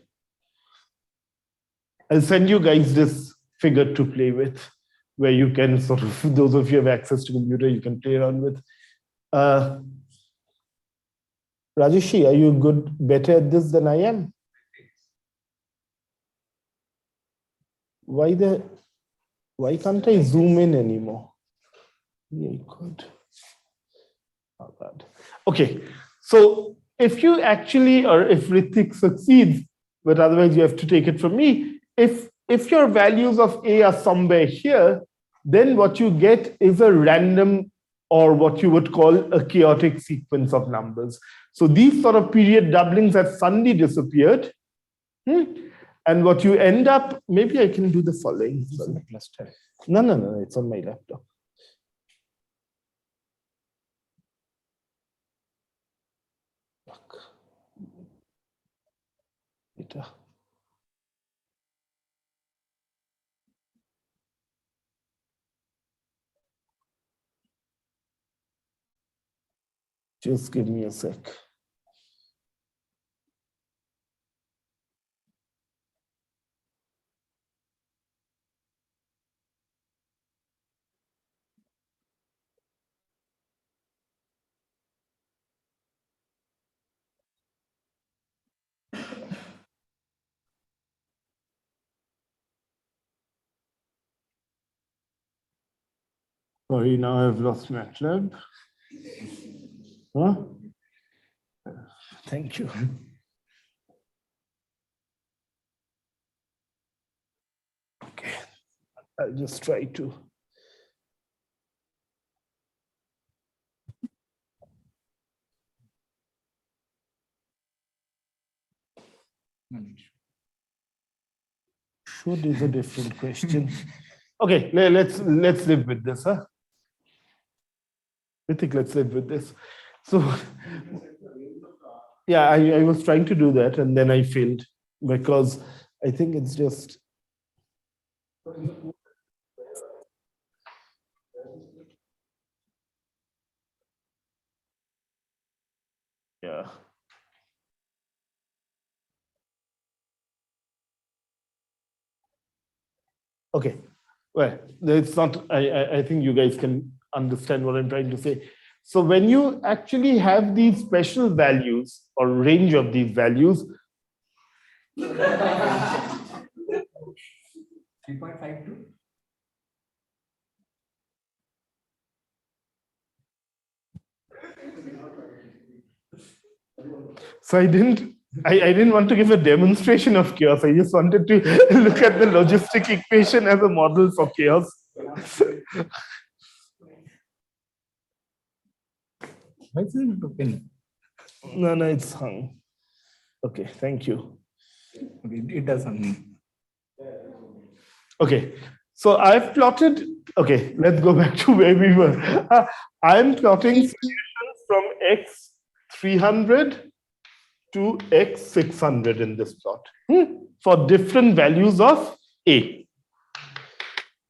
I'll send you guys this figure to play with, where you can sort of, those of you who have access to computer, you can play around with. Rajeshi, are you better at this than I am? why can't I zoom in anymore? Yeah, I could. Not bad. Okay, so if you actually, or if Ritik succeeds, but otherwise you have to take it from me, if your values of A are somewhere here, then what you get is a random, or what you would call a chaotic sequence of numbers. So these sort of period doublings have suddenly disappeared. And what you end up, maybe I can do the following. No, it's on my laptop. Data. Just give me a sec. Sorry, now I've lost MATLAB. Huh? Thank you. Okay, I'll just try to. Should is a different question. Okay, let's live with this, huh? I think let's live with this. So, yeah, I was trying to do that and then I failed because I think it's just. Yeah. Okay, well, it's not, I think you guys can understand what I'm trying to say. So when you actually have these special values or range of these values, 3.52. so I didn't want to give a demonstration of chaos. I just wanted to look at the logistic equation as a model for chaos. Why is it open? No, it's hung. Okay, thank you. Okay, it does something. Okay, so I've plotted, okay, let's go back to where we were. I'm plotting solutions from x300 to x600 in this plot for different values of A.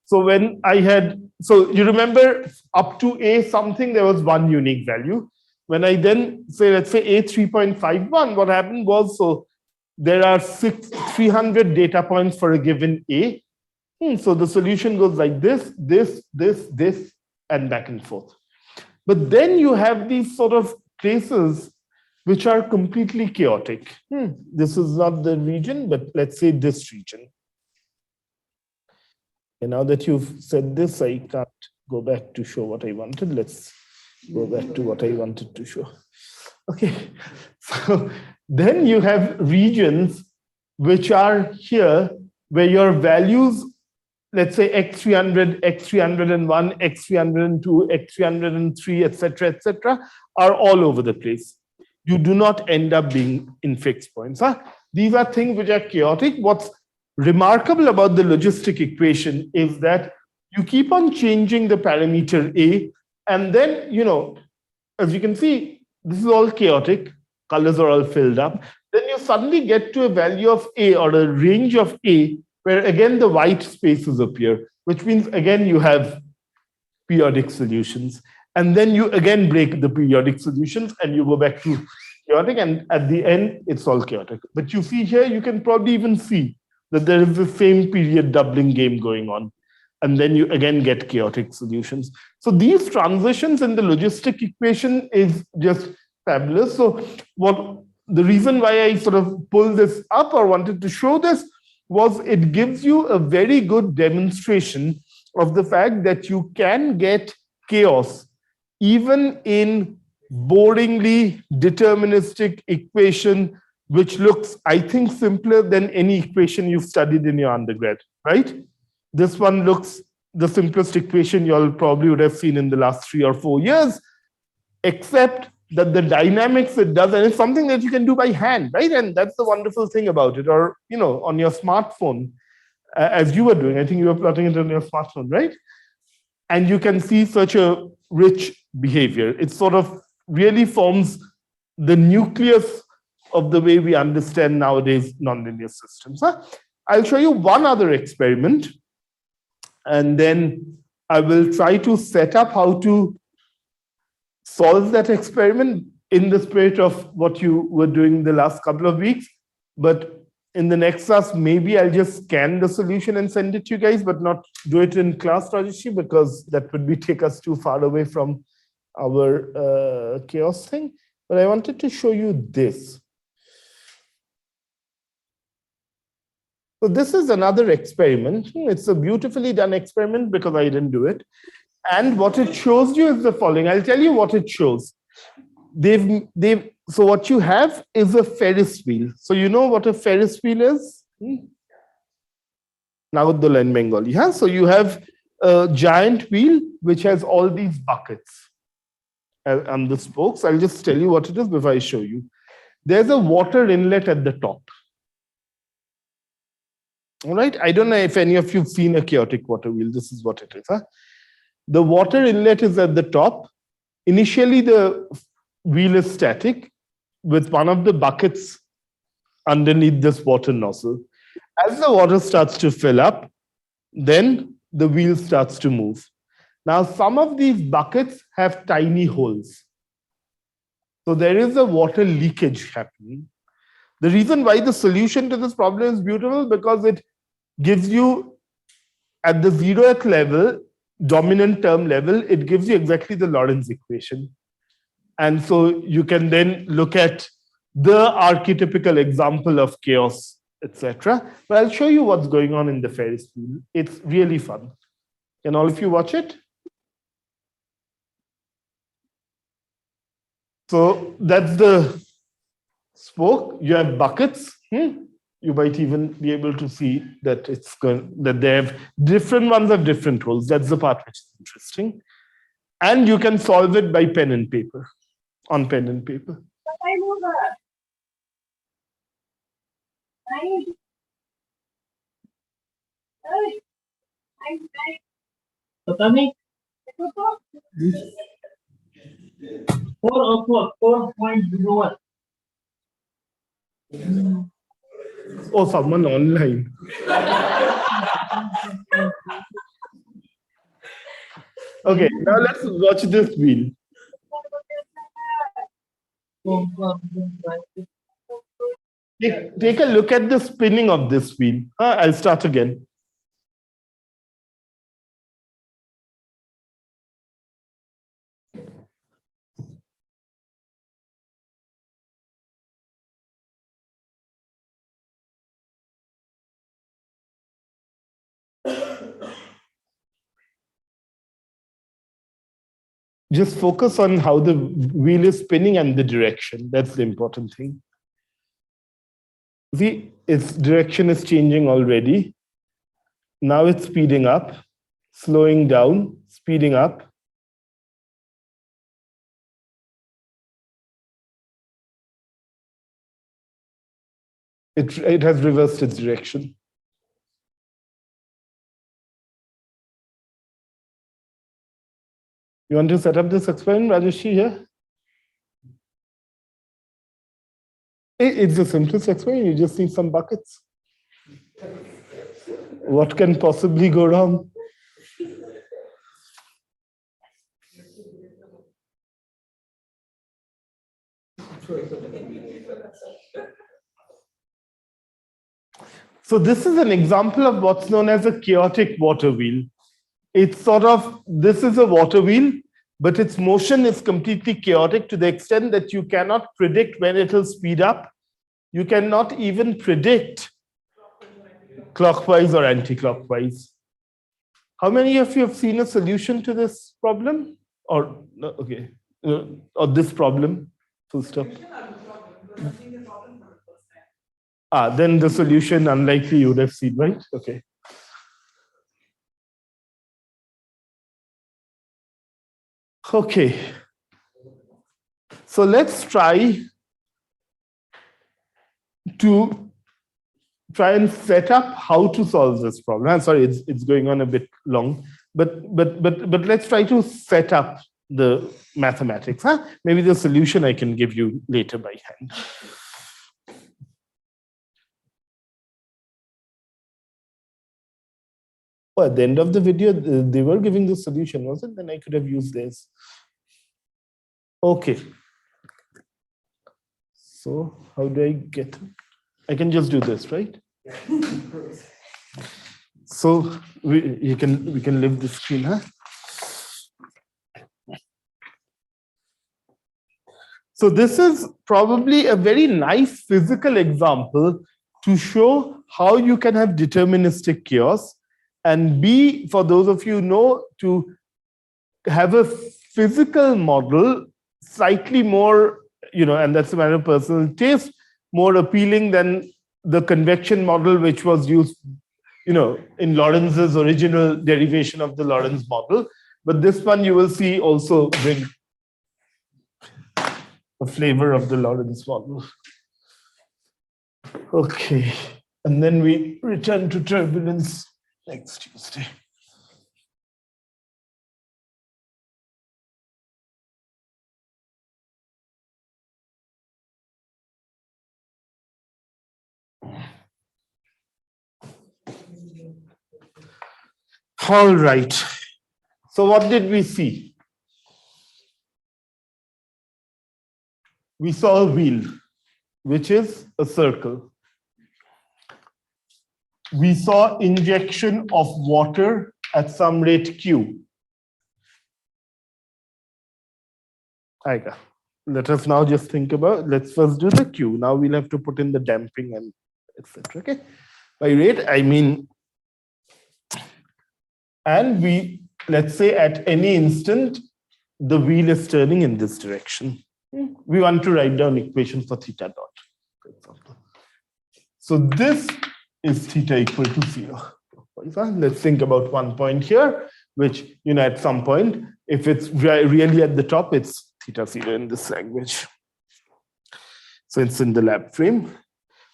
So when I had, so you remember up to A something, there was one unique value. When I then say, let's say A 3.51, what happened was, so there are 300 data points for a given A. So the solution goes like this, and back and forth. But then you have these sort of places which are completely chaotic. This is not the region, but let's say this region. And now that you've said this, I can't go back to show what I wanted. Let's go back to what I wanted to show. Okay, so then you have regions which are here where your values, let's say x300, x301, x302, x303, etc., are all over the place. You do not end up being in fixed points. These are things which are chaotic. What's remarkable about the logistic equation is that you keep on changing the parameter A, and then, as you can see, this is all chaotic, colors are all filled up. Then you suddenly get to a value of A or a range of A, where again the white spaces appear, which means again you have periodic solutions. And then you again break the periodic solutions and you go back to chaotic, and at the end, it's all chaotic. But you see here, you can probably even see that there is the same period doubling game going on. And then you again get chaotic solutions. So these transitions in the logistic equation is just fabulous. So the reason why I sort of pulled this up or wanted to show this was it gives you a very good demonstration of the fact that you can get chaos even in boringly deterministic equation, which looks, I think, simpler than any equation you've studied in your undergrad, right? This one looks the simplest equation you all probably would have seen in the last 3 or 4 years, except that the dynamics it does, and it's something that you can do by hand, right? And that's the wonderful thing about it, or, you know, on your smartphone, as you were doing. I think you were plotting it on your smartphone, right? And you can see such a rich behavior. It sort of really forms the nucleus of the way we understand nowadays nonlinear systems. I'll show you one other experiment, and then I will try to set up how to solve that experiment in the spirit of what you were doing the last couple of weeks. But in the next class, maybe I'll just scan the solution and send it to you guys, but not do it in class, Rajeshi, because that would take us too far away from our chaos thing. But I wanted to show you this. So this is another experiment. It's a beautifully done experiment because I didn't do it. And what it shows you is the following. I'll tell you what it shows. So what you have is a Ferris wheel. So you know what a Ferris wheel is? Nagoddola in Bengali. Yeah? So you have a giant wheel which has all these buckets and the spokes. I'll just tell you what it is before I show you. There's a water inlet at the top. All right. I don't know if any of you've seen a chaotic water wheel. This is what it is. The water inlet is at the top. Initially, the wheel is static with one of the buckets underneath this water nozzle. As the water starts to fill up, then the wheel starts to move. Now, some of these buckets have tiny holes. So there is a water leakage happening. The reason why the solution to this problem is beautiful, because it gives you, at the zeroth level, dominant term level, it gives you exactly the Lorentz equation. And so you can then look at the archetypical example of chaos, etc. But I'll show you what's going on in the Ferris wheel. It's really fun. Can all of you watch it? So that's the spoke. You have buckets. You might even be able to see that that they have different ones have different holes. That's the part which is interesting. And you can solve it by pen and paper, on pen and paper. Oh, someone online. Okay, now let's watch this wheel. Take a look at the spinning of this wheel. I'll start again. Just focus on how the wheel is spinning and the direction. That's the important thing. See, its direction is changing already. Now it's speeding up, slowing down, speeding up. It has reversed its direction. You want to set up this experiment, Rajeshi, here? It's the simplest experiment. You just need some buckets. What can possibly go wrong? So this is an example of what's known as a chaotic water wheel. It's sort of, this is a water wheel, but its motion is completely chaotic to the extent that you cannot predict when it will speed up. You cannot even predict clockwise or anti-clockwise. How many of you have seen a solution to this problem? Or, no, okay, or this problem, full stop. Then the solution unlikely you would have seen, right? Okay. Okay. So let's try and set up how to solve this problem. I'm sorry, it's going on a bit long, but let's try to set up the mathematics. Maybe the solution I can give you later by hand. Well, at the end of the video, they were giving the solution, wasn't it? Then I could have used this. Okay. So how do I get it? I can just do this, right? So we can leave the screen, huh? So this is probably a very nice physical example to show how you can have deterministic chaos, and B, for those of you who know, to have a physical model slightly more, and that's a matter of personal taste, more appealing than the convection model, which was used, in Lorenz's original derivation of the Lorenz model. But this one you will see also bring a flavor of the Lorenz model. Okay, and then we return to turbulence next Tuesday. All right. So what did we see? We saw a wheel, which is a circle. We saw injection of water at some rate Q. Let us now just think about, let's first do the Q. Now we'll have to put in the damping and etc. Okay. By rate, I mean, and let's say at any instant, the wheel is turning in this direction. We want to write down equations for theta dot, for example. So this is theta equal to 0. Let's think about one point here, which, at some point, if it's really at the top, it's theta 0 in this language. So it's in the lab frame.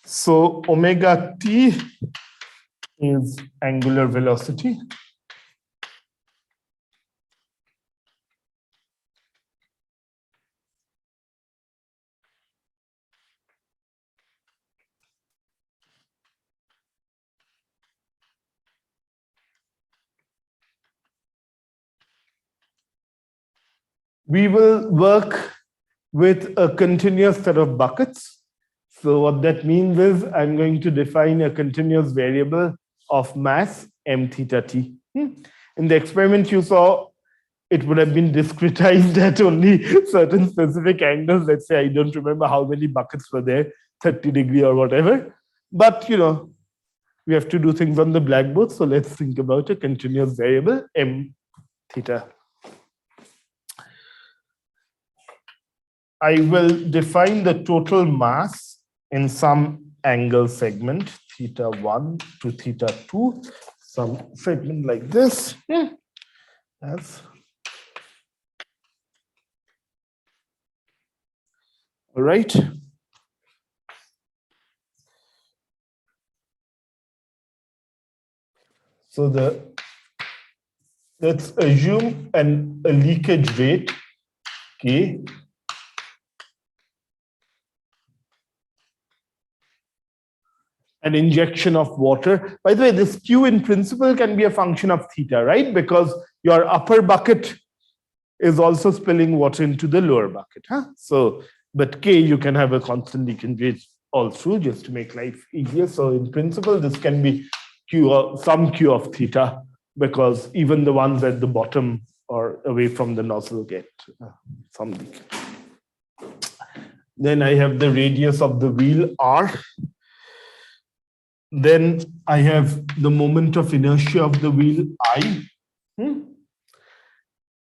So omega t is angular velocity. We will work with a continuous set of buckets. So what that means is I'm going to define a continuous variable of mass m theta t. In the experiment you saw, it would have been discretized at only certain specific angles. Let's say I don't remember how many buckets were there, 30 degree or whatever. But we have to do things on the blackboard. So let's think about a continuous variable m theta. I will define the total mass in some angle segment, theta 1 to theta 2, some segment like this. Yes. All right. So let's assume a leakage rate, K, an injection of water. By the way, this Q in principle can be a function of theta, right? Because your upper bucket is also spilling water into the lower bucket. So, but K, you can have a constant leakage rate all through just to make life easier. So in principle, this can be Q, some Q of theta, because even the ones at the bottom or away from the nozzle get some leakage. Then I have the radius of the wheel R. Then I have the moment of inertia of the wheel I.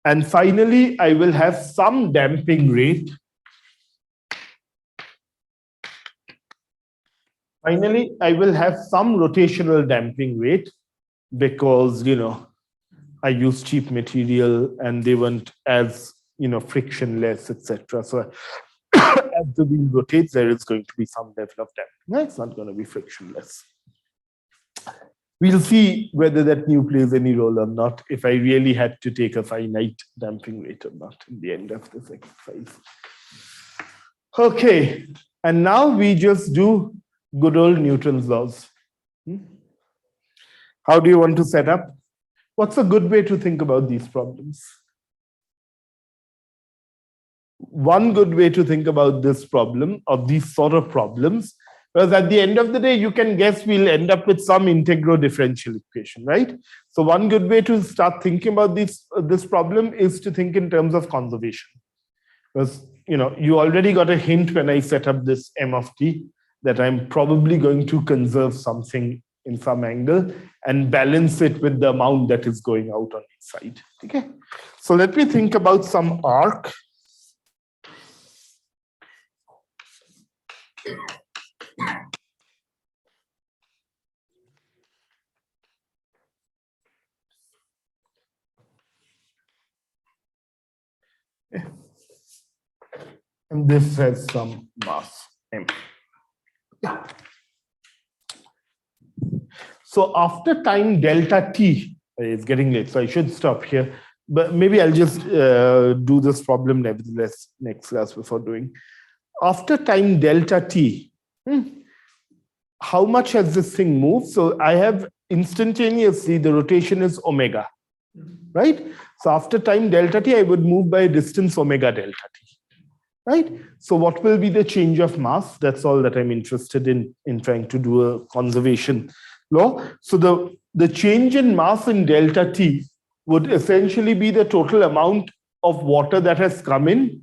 And finally, I will have some damping rate. Finally, I will have some rotational damping rate because, I use cheap material and they weren't as, frictionless, etc. So as the wheel rotates, there is going to be some level of damping. It's not going to be frictionless. We'll see whether that nu plays any role or not, if I really had to take a finite damping rate or not in the end of this exercise. Okay, and now we just do good old Newton's laws. How do you want to set up? What's a good way to think about these problems? One good way to think about this problem, or these sort of problems, because at the end of the day, you can guess we'll end up with some integral differential equation, right? So one good way to start thinking about this problem is to think in terms of conservation. Because you already got a hint when I set up this m of t that I'm probably going to conserve something in some angle and balance it with the amount that is going out on each side. Okay, so let me think about some arc. And this has some mass m. So after time delta t, it's getting late, so I should stop here. But maybe I'll just do this problem nevertheless next class before doing. After time delta t, how much has this thing moved? So I have instantaneously, the rotation is omega, right? So after time delta t, I would move by a distance omega delta t, right? So what will be the change of mass? That's all that I'm interested in trying to do a conservation law. So the change in mass in delta t would essentially be the total amount of water that has come in,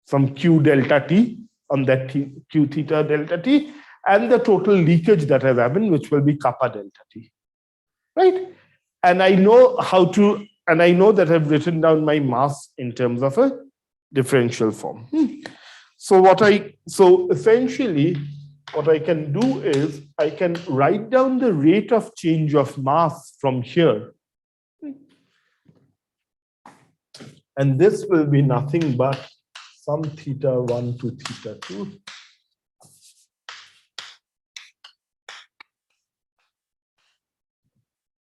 some q delta t on that q theta delta t, and the total leakage that has happened, which will be kappa delta t, right? And I know that I've written down my mass in terms of a differential form. So essentially, what I can do is I can write down the rate of change of mass from here. And this will be nothing but some theta 1 to theta 2.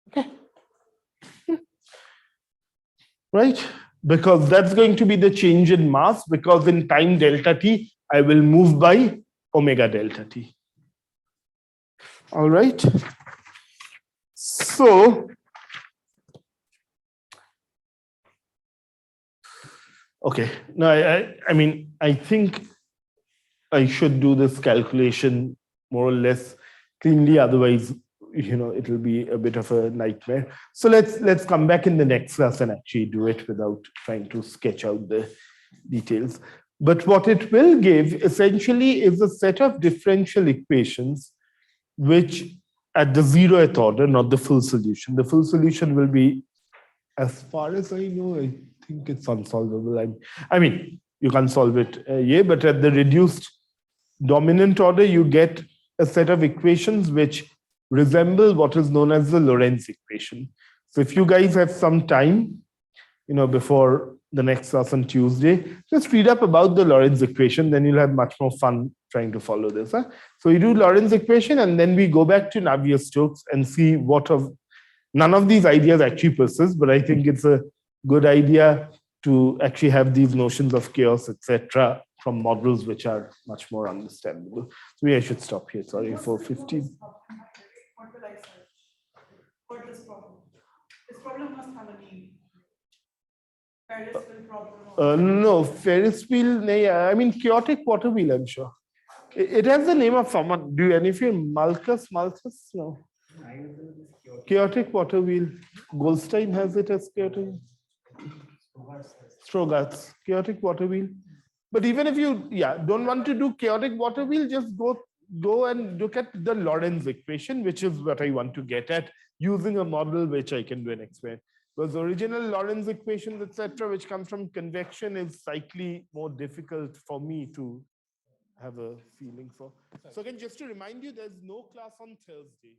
Okay. Right? Because that's going to be the change in mass, because in time delta t, I will move by omega delta t. All right. So, okay. Now, I think I should do this calculation more or less cleanly. Otherwise, it'll be a bit of a nightmare. So let's come back in the next class and actually do it without trying to sketch out the details. But what it will give essentially is a set of differential equations which at the 0th order, not the full solution. The full solution will be, as far as I know, I think it's unsolvable. I mean, you can solve it, but at the reduced dominant order, you get a set of equations which resemble what is known as the Lorentz equation. So if you guys have some time, before the next class on Tuesday, just read up about the Lorentz equation, then you'll have much more fun trying to follow this. So you do Lorentz equation, and then we go back to Navier-Stokes and see none of these ideas actually persist, but I think it's a good idea to actually have these notions of chaos, etc., from models which are much more understandable. So maybe I should stop here. Sorry, 4:15. What will I search for this problem? This problem must have a name. Ferris wheel problem. No, Ferris wheel, chaotic water wheel, I'm sure. It has the name of someone. Do any of you, Malthus? No. Chaotic water wheel. Goldstein has it as chaotic. Strogatz, chaotic water wheel. But even if you don't want to do chaotic water wheel, just go go and look at the Lorentz equation, which is what I want to get at, using a model which I can do an experiment. Because original Lorentz equations, etc., which come from convection, is slightly more difficult for me to have a feeling for. So again, just to remind you, there's no class on Thursday.